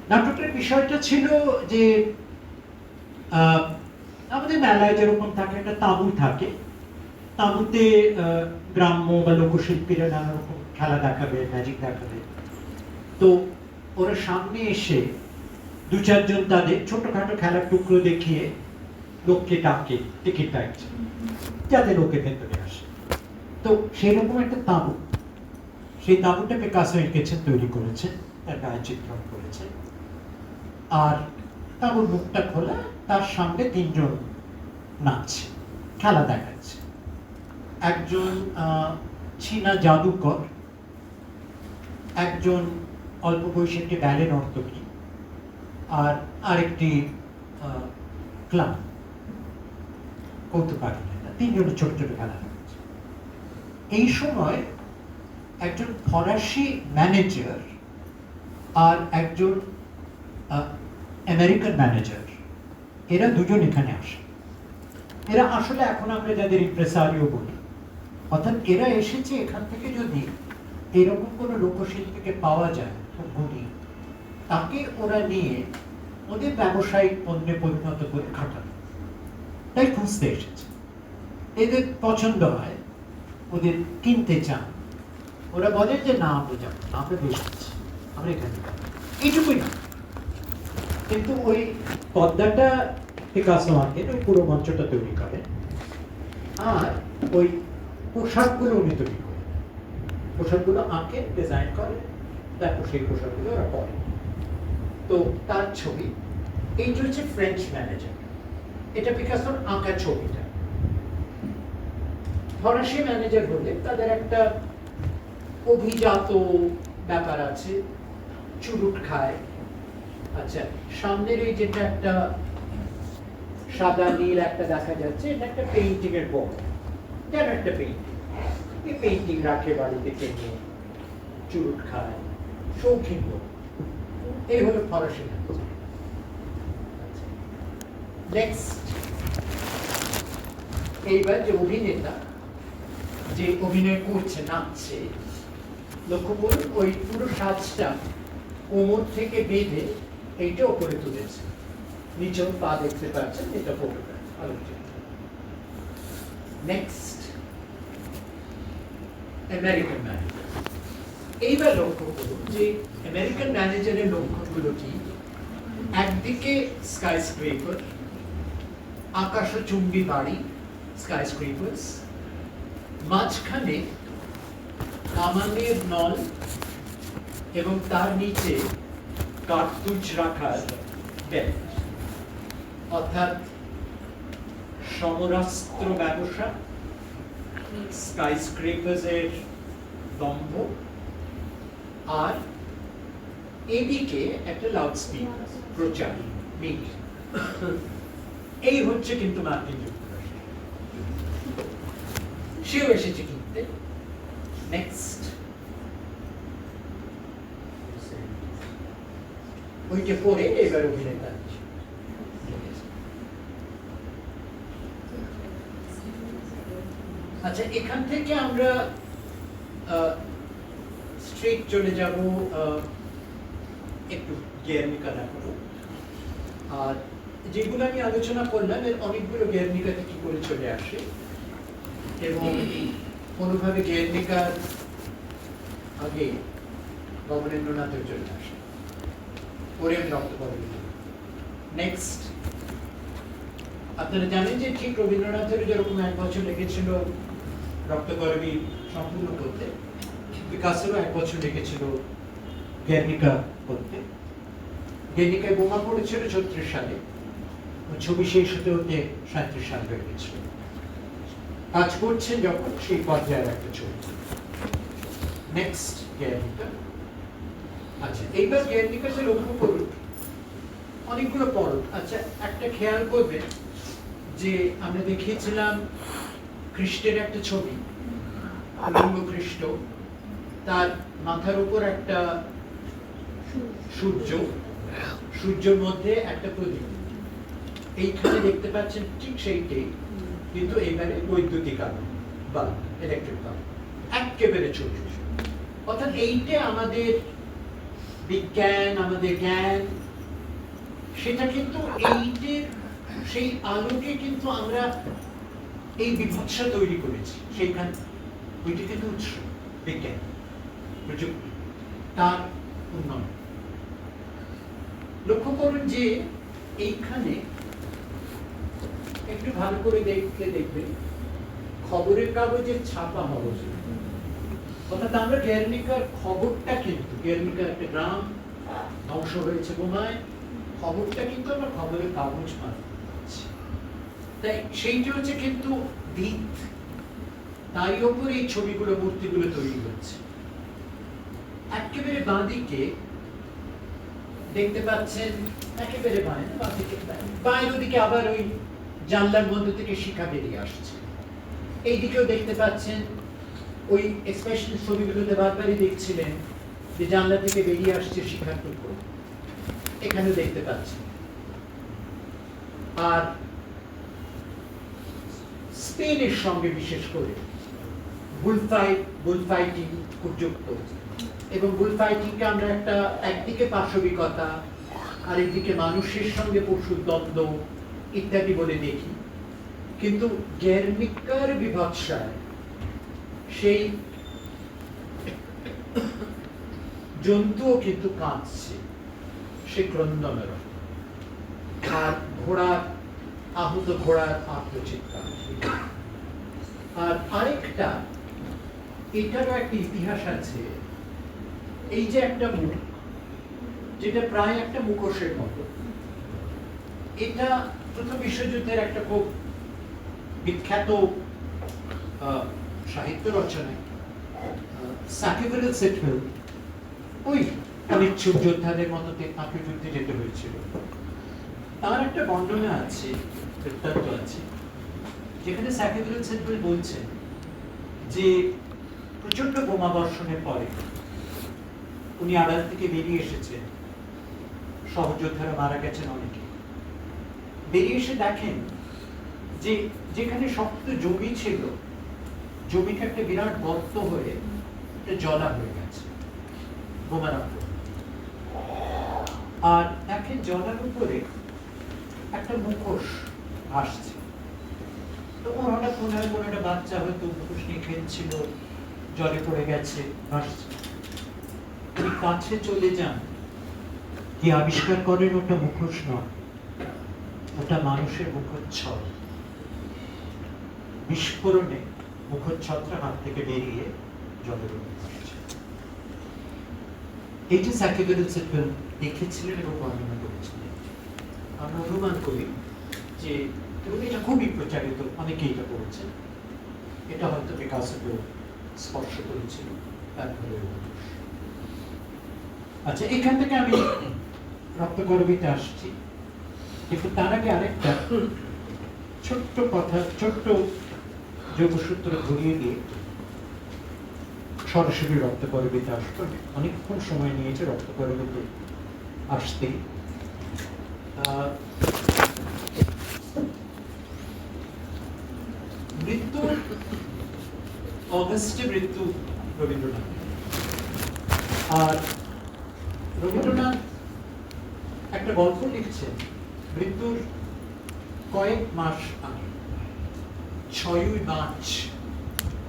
S1: নাটকের বিষয়টা ছিল যে আমাদের মেলায় যেরকম থাকে, একটা তাঁবু থাকে, তাঁবুতে গ্রাম্য বা লোকশিল্পীরা নানা রকম খেলা দেখাবে, ম্যাজিক দেখাবে। তো ওরা সামনে এসে দু চারজন তাদের ছোটখাটো খেলার টুকরো দেখিয়ে লোককে ডাকে, টিকিট ডাকছে, যাতে লোকে ভেতরে আসে। তো সেরকম একটা তাঁবু, সেই তাঁবুটা পিকাসো এঁকেছেন, তৈরি করেছেন, তার গায়ে চিত্রণ করেছেন। আর তাঁবুর মুখটা খোলা, তার সামনে তিনজন নাচছে, খেলা দেখাচ্ছে। একজন চীনা জাদুকর, একজন অল্প বয়সী একটি ব্যালে নর্তকী, আর আরেকটি ক্লাব, কৌতুকারী। তিনজনের ছোট ছোট খেলা হচ্ছে। এই সময় একজন ফরাসি ম্যানেজার আর একজন আমেরিকান ম্যানেজার, এরা দুজন এখানে আসে। এরা আসলে এখন আমরা যাদের ইমপ্রেসারিও বলি, অর্থাৎ এরা এসেছে এখান থেকে যদি এরকম কোনো লোকশিল্পীকে পাওয়া যায় খুব গুণী, তাকে ওরা নিয়ে ওদের ব্যবসায়িক পণ্যে পরিণত করে খাটানো, তাই খুঁজতে এসেছে। এদের পছন্দ হয়, ওদের কিনতে চান, ওরা বলে যে না আমরা যাবো, আমরা বেশ আছি, আমরা এখানে যাবো, এইটুকুই না। কিন্তু ওই পদ্মাটা পিকাসো আঁকেন, ওই পুরো মঞ্চটা তৈরি করেন, আর ওই পোশাকগুলো উনি তৈরি করেন, পোশাকগুলো আঁকেন, ডিজাইন করেন, তারপর সেই পোশাকগুলো ওরা পরে। তো তার ছবি, এইটা হচ্ছে ফ্রেঞ্চ ম্যানেজার, এটা পিকাসোর আঁকা ছবিটা। ফরাসি ম্যানেজার হলে তাদের একটা অভিজাত ব্যাপার আছে, চুরুট খায়। আচ্ছা, সামনের এই যেটা একটা সাদা নীল একটা দেখা যাচ্ছে, এটা একটা পেইন্টিং এর বক্স, যেন একটা পেইন্টিং, এই পেইন্টিং রাখে বাড়িতে, কিনে চুরুট খায়, শৌখিন লোক। এই হলো ফরাসি ম্যানেজার। নেক্সট, এইবার যে অভিনেতা, যে অভিনয় করছে, নাচছে, লক্ষ্য করুন ওই পুরো সাজটা কোমর থেকে বেঁধে এইটা ওপরে তুলেছে, নিচেও পা দেখতে পাচ্ছেন, এটা ফটোগ্রাফ আলোচিত। Next, American manager. এইবার লক্ষ্য করুন যে আমেরিকান ম্যানেজারের লক্ষণগুলো কি। একদিকে স্কাইস্ক্রেপার, আকাশচুম্বী বাড়ি, স্কাইস্ক্রেপার্স, মাঝখানে কামানের নল এবং তার নিচে কার্তুজ রাখার বেল্ট, অর্থাৎ সমরাস্ত্র ব্যবসা, স্কাইস্ক্রেপার্সের দম্ভ, আর এদিকে একটা লাউডস্পিকার প্রচার মিডিয়া। এই হচ্ছে কিন্তু মার্কিন যুক্তরাষ্ট্র। সেও এসেছে কিনতে। নেক্সট, ওইটা পরে এবার অভিনেতা। আচ্ছা, এখান থেকে আমরা স্ট্রেট চলে যাব একটু গেরনিকা দেখাবো। আর যেগুলো আমি আলোচনা করলাম এর অনেকগুলো গেরনিকাতে কি করে চলে আসে এবং কোনোভাবে গেরনিকার আগে গগনেন্দ্রনাথের চলে আসে, পরে আমি রক্ত করবি। নেক্সট, আপনারা জানেন যে ঠিক রবীন্দ্রনাথের যেরকম 1 বছর লেগেছিল রক্তকরবী সম্পূর্ণ করতে, পিকাসোরও 1 বছর লেগেছিল গেরনিকা করতে। গেরনিকায় বোমা পড়েছিল 36 সালে, ছবি শেষ হতে হতে 37 সাল হয়ে গেছিল। কাজ করছেন যখন সেই পর্যায়ের একটা ছবি। নেক্সট, গেরনিকা। আচ্ছা, এইবার গেরনিকাতে লক্ষ্য করুন অনেকগুলো পরত। আচ্ছা, একটা খেয়াল করবেন যে আমরা দেখিয়েছিলাম খ্রিস্টের একটা ছবি, উলঙ্গ খ্রিস্ট, তার মাথার উপর একটা সূর্য, সূর্যের মধ্যে একটা প্রদীপ। এইখানে দেখতে পাচ্ছেন ঠিক সেইটাই, কিন্তু এবারে বৈদ্যুতিক আলো বা ইলেকট্রিক বাল্ব, একেবারে ছোট। অর্থাৎ এইটা আমাদের বিজ্ঞান, আমাদের জ্ঞান, সেটা কিন্তু এইটের সেই আলোকে কিন্তু আমরা এই বিভৎসা তৈরি করেছি। সেইখান ওইটি কিন্তু উৎস বিজ্ঞান, প্রযুক্তি, তার উন্নয়ন। লক্ষ্য করুন যে এইখানে একটু ভালো করে দেখতে দেখবেন খবরের কাগজের ছাপা হওয়া উচিত। অর্থাৎ আমরা গেরনিকার খবরটা কিন্তু, গেরনিকার একটা গ্রাম ধ্বংস হয়েছে বোমায়, খবরটা কিন্তু আমরা খবরের কাগজ পাচ্ছি। তাই সেইটা হচ্ছে কিন্তু দিক, তাই ওপর এই ছবিগুলো, মূর্তিগুলো তৈরি হচ্ছে। একেবারে বাঁদিকে দেখতে পাচ্ছেন, একেবারে বাঁয়ে না, বাঁদিকে বাঁয়ের ওদিকে আবার ওই জানলার মধ্য থেকে শিখা বেরিয়ে আসছে। এইদিকেও দেখতে পাচ্ছেন ওই স্পেশাল ছবিগুলোতে বারবারই দেখছিলেন যে জানলা থেকে বেরিয়ে আসছে শিখার টুকরো, এখানেও দেখতে পাচ্ছেন। আর স্পেনের সঙ্গে বিশেষ করে বুলফাইটিং খুব যুক্ত, এবং বুলফাইটিংকে আমরা একটা একদিকে পাশবিকতা আর একদিকে মানুষের সঙ্গে পশুর দ্বন্দ্ব ইত্যাদি বলে দেখি, কিন্তু গেরনিকার বিভৎসায় সেই জন্তুও কিন্তু কাঁদছে, সে ক্রন্দনের, আর ঘোড়ার, আহত ঘোড়ার আত্মচিৎকার। আর আরেকটা, এটারও একটা ইতিহাস আছে। এই যে একটা মুখ, যেটা প্রায় একটা মুখোশের মতো, এটা প্রথম বিশ্বযুদ্ধের একটা খুব বিখ্যাত সাহিত্য রচনায় সাকিবুল সেটফেল, ওই অনিচ্ছুক যোদ্ধাদের মতো তাকে যুদ্ধে যেতে হয়েছিল। তার একটা বর্ণনা আছে, বৃত্তান্ত আছে, যেখানে সাকিবুল সেটফেল বলছেন যে প্রচন্ড বোমা বর্ষণের পরে উনি আড়াল থেকে বেরিয়ে এসেছেন, সহযোদ্ধারা মারা গেছেন অনেকে। বেরিয়ে এসে দেখেন যে যেখানে শক্ত জমি ছিল, জমিটা একটা বিরাট গর্ত হয়ে জলা হয়ে গেছে বোমার আক্রমণ। আর একে জলের উপরে একটা মুখোশ আসছে। তো ওর হঠাৎ মনে হয় কোনো একটা বাচ্চা হয়তো মুখোশ নিয়ে খেলছিল, জলে পড়ে গেছে, ভাসছে। তিনি কাছে চলে যান, কি আবিষ্কার করেন ওটা মুখোশ নয়, ওটা মানুষের মুখচ্ছদ। বিস্ফোরণে মুখচ্ছদটা হাত থেকে বেরিয়ে জলের উপরে ভাসছে। এই যে সাকিবুল সেটবেল দেখেছিলেন এবং বর্ণনা করেছিলেন, আমরা অনুমান করি যে এটা খুবই প্রচারিত, অনেকেই এটা করেছেন। এটা হয়তো পিকাসোকে স্পর্শ করেছিল, তারপরে। আচ্ছা, এখান থেকে আমি রক্তগর্বিতে আসছি, কিন্তু তার আগে আরেকটা ছোট্ট কথা, ছোট্ট যোগসূত্র ধরিয়ে দিয়ে সরাসরি রক্তগর্বিতে আসতে অনেকক্ষণ সময় নিয়েছে রক্তগর্বিতে আসতে। মৃত্যু অগস্টে মৃত্যু রবীন্দ্রনাথ। আর রবীন্দ্রনাথ একটা গল্প লিখছেন মৃত্যুর কয়েক মাস আগে, 6ই মার্চ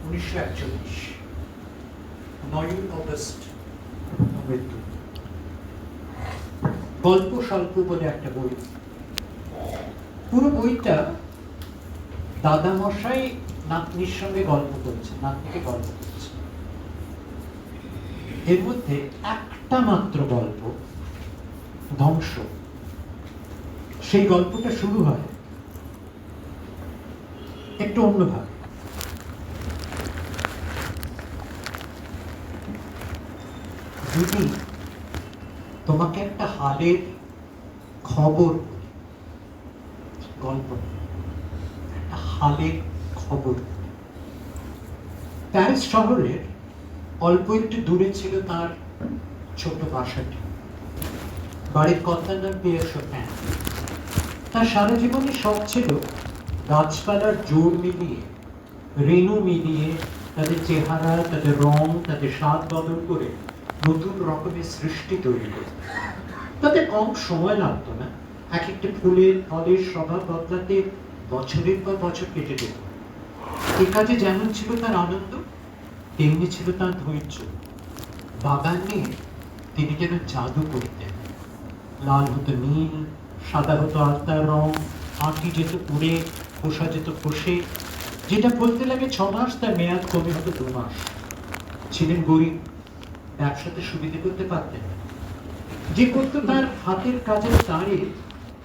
S1: 1941, 9ই অগস্ট মৃত্যু। গল্প স্বল্প বলে একটা বই, পুরো বইটা দাদামশাই নাতনির সঙ্গে গল্প করছে, নাতনিকে গল্প করছে। এর মধ্যে একটা মাত্র গল্প, ধ্বংস, সেই গল্পটা শুরু হয় একটু অন্যভাবে। যদি তোমাকে একটা হালের খবর, গল্প, একটা হালের খবর, প্যারিস শহরের অল্প একটু দূরে ছিল তার ছোট বাসাটি। বাড়ির কর্তার নাম পিয়ার শোপেন। তার সারা জীবনে শখ ছিল গাছপালার জোর মিলিয়ে, রেণু মিলিয়ে, তাদের চেহারা, তাদের রং, তাদের স্বাদ বদল করে নতুন রকমের সৃষ্টি তৈরি করতে। তাতে কম সময় লাগতো না, এক একটা ফুলের ফলের স্বভাব বদলাতে বছরের পর বছর কেটে যেত। এ কাজে যেমন ছিল তার আনন্দ, তেমনি ছিল তার ধৈর্য। বাগান নিয়ে তিনি যেন জাদু করতেন। লাল হতো নীল, সাদা হতো আলতার রং, আঁটি যেত উড়ে, খোসা যেত খসে। যেটা বলতে লাগে 6 মাস, তার মেয়াদ কমে হতো 2 মাস। ছিলেন গরিব, ব্যবসাতে সুবিধে করতে পারতেন না। যে করতো তার হাতের কাজের তারে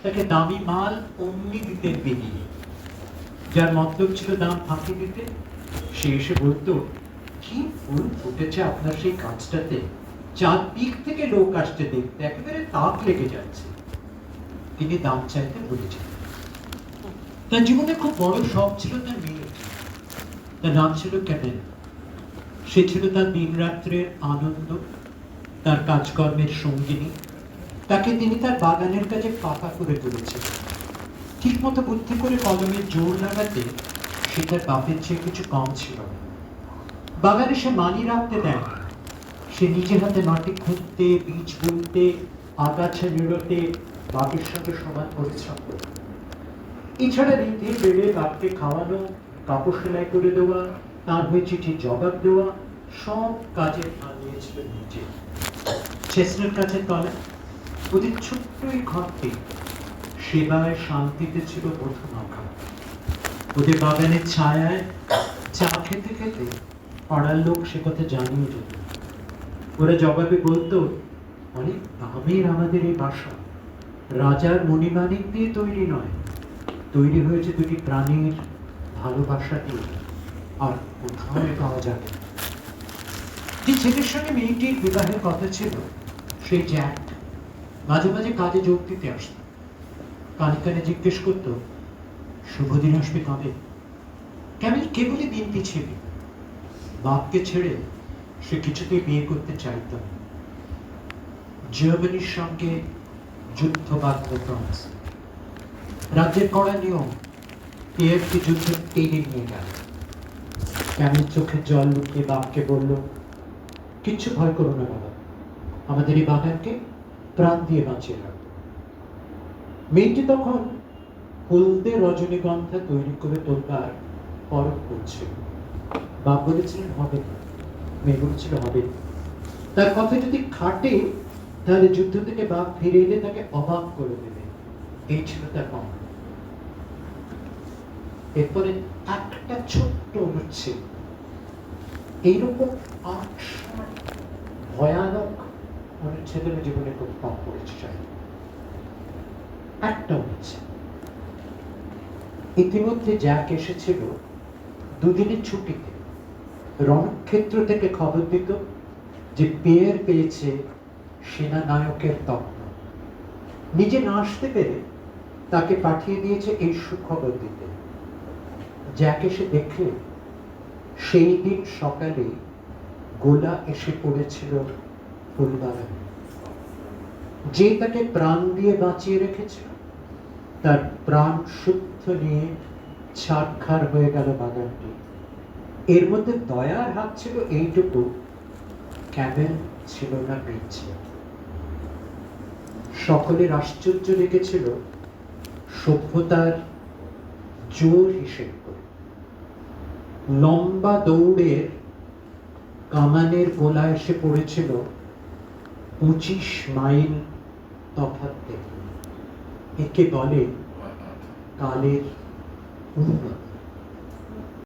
S1: তাকে দামি মাল অমনি দিতেন বেরিয়ে। যার মতলব ছিল দাম ফাঁকি দিতে, সে এসে বলতো, কি ফুল ফুটেছে আপনার সেই কাজটাতে, 4 দিক থেকে লোক আসছে দেখতে, একেবারে তাক লেগে যাচ্ছে। তিনি দাম চাইতে বলেছেন। তার জীবনে খুব বড় শখ ছিল তার মেয়ে, তার নাম ছিল ক্যামেল। সে ছিল তার দিন রাত্রের আনন্দ, তার কাজকর্মের সঙ্গিনী। তাকে তিনি তার বাগানের কাজে পাকা করে তুলেছেন। ঠিক মতো বুদ্ধি করে কলমের জোর লাগাতে সে তার বাপের চেয়ে কিছু কম ছিল না। বাগানে সে মালি রাখতে দেয় না। সে নিজে হাতে মাটি খুঁড়তে, বীজ বুনতে, আগাছা নিড়োতে বাপের সঙ্গে সমান পরিশ্রম করত। এছাড়া ঋদ্ধি বেড়ে বাপকে খাওয়ানো, কাপড় সেলাই করে দেওয়া, তার হয়ে চিঠির জবাব দেওয়া, সব কাজের ভাগ নিয়েছিল নিজে। চেস্টনাট গাছের তলায় ওদের ছোট্ট এই ঘরটি সেবায় শান্তিতে ছিল প্রথম আঁকা। ওদের বাগানের ছায়ায় চা খেতে খেতে পাড়ার লোক সে কথা জানিয়ে যেত। ওরা জবাবে বলতো, অনেক দামের আমাদের এই বাসা, রাজার মণিমাণিক দিয়ে তৈরি নয়, তৈরি হয়েছে দুটি প্রাণীর ভালোবাসা দিয়ে, আর কোথাও পাওয়া যাবে। যে ছেলের সঙ্গে মেয়েটির বিবাহের কথা ছিল সেই জ্যাক মাঝে মাঝে কাজে যোগ দিতে আসত। কানে কানে জিজ্ঞেস করতো, শুভ দিন আসবে কবে? কেমন কেবলই দিন পিছিয়ে। বাপকে ছেড়ে সে কিছুতেই বিয়ে করতে চাইত না। জার্মানির সঙ্গে যুদ্ধ বাঁধল ফ্রান্স। রাজ্যের কড়া নিয়ম, পিয়ারকে যুদ্ধ টেনে নিয়ে গেল। কেমন চোখে জল লুকিয়ে বাপকে বলল, কিচ্ছু ভয় করো না বাবা, আমাদের এই বাগানকে প্রাণ দিয়ে বাঁচিয়ে রাখবো। মেয়েটি তখন হলদে রজনীগন্ধা তৈরি করে তোলবার পরখ করছিল। বাপ বলেছিলেন হবে না, মেয়ে বলেছিল হবে না। তার কথা যদি খাটে তাহলে যুদ্ধ থেকে বাপ ফিরে এলে তাকে অবাক করে দেবে, এই ছিল তার মত। এরপরে একটা ছোট্ট অনুচ্ছেদ, এইরকম ৮০০ ভয়ানক অনুচ্ছেদ আমি জীবনে খুব কম পড়েছি। একটা অনুচ্ছেদ। ইতিমধ্যে জ্যাক এসেছিল দুদিনের ছুটিতে। রণক্ষেত্র থেকে খবর দিত যে পেয়ের পেয়েছে সেনানায়কের তত্ত্ব। নিজে না আসতে পেরে তাকে পাঠিয়ে দিয়েছে এই সুখবর দিতে। জ্যাক এসে দেখলে সেই দিন সকালে গোলা এসে পড়েছিল ফুলবাগানে। যে তাকে প্রাণ দিয়ে বাঁচিয়ে রেখেছিল তার প্রাণ শুদ্ধ নিয়ে ছারখার হয়ে গেল বাগানটি। এর মধ্যে দয়ার হাত ছিল এইটুকু, ক্যামেল ছিল না বেঁচে। সকলের আশ্চর্য লেগেছিল সভ্যতার জোর হিসেব করে। লম্বা দৌড়ের কামানের গোলা এসে পড়েছিল ২৫ মাইল তফাৎ থেকে। একে বলে কালের উন্নতি।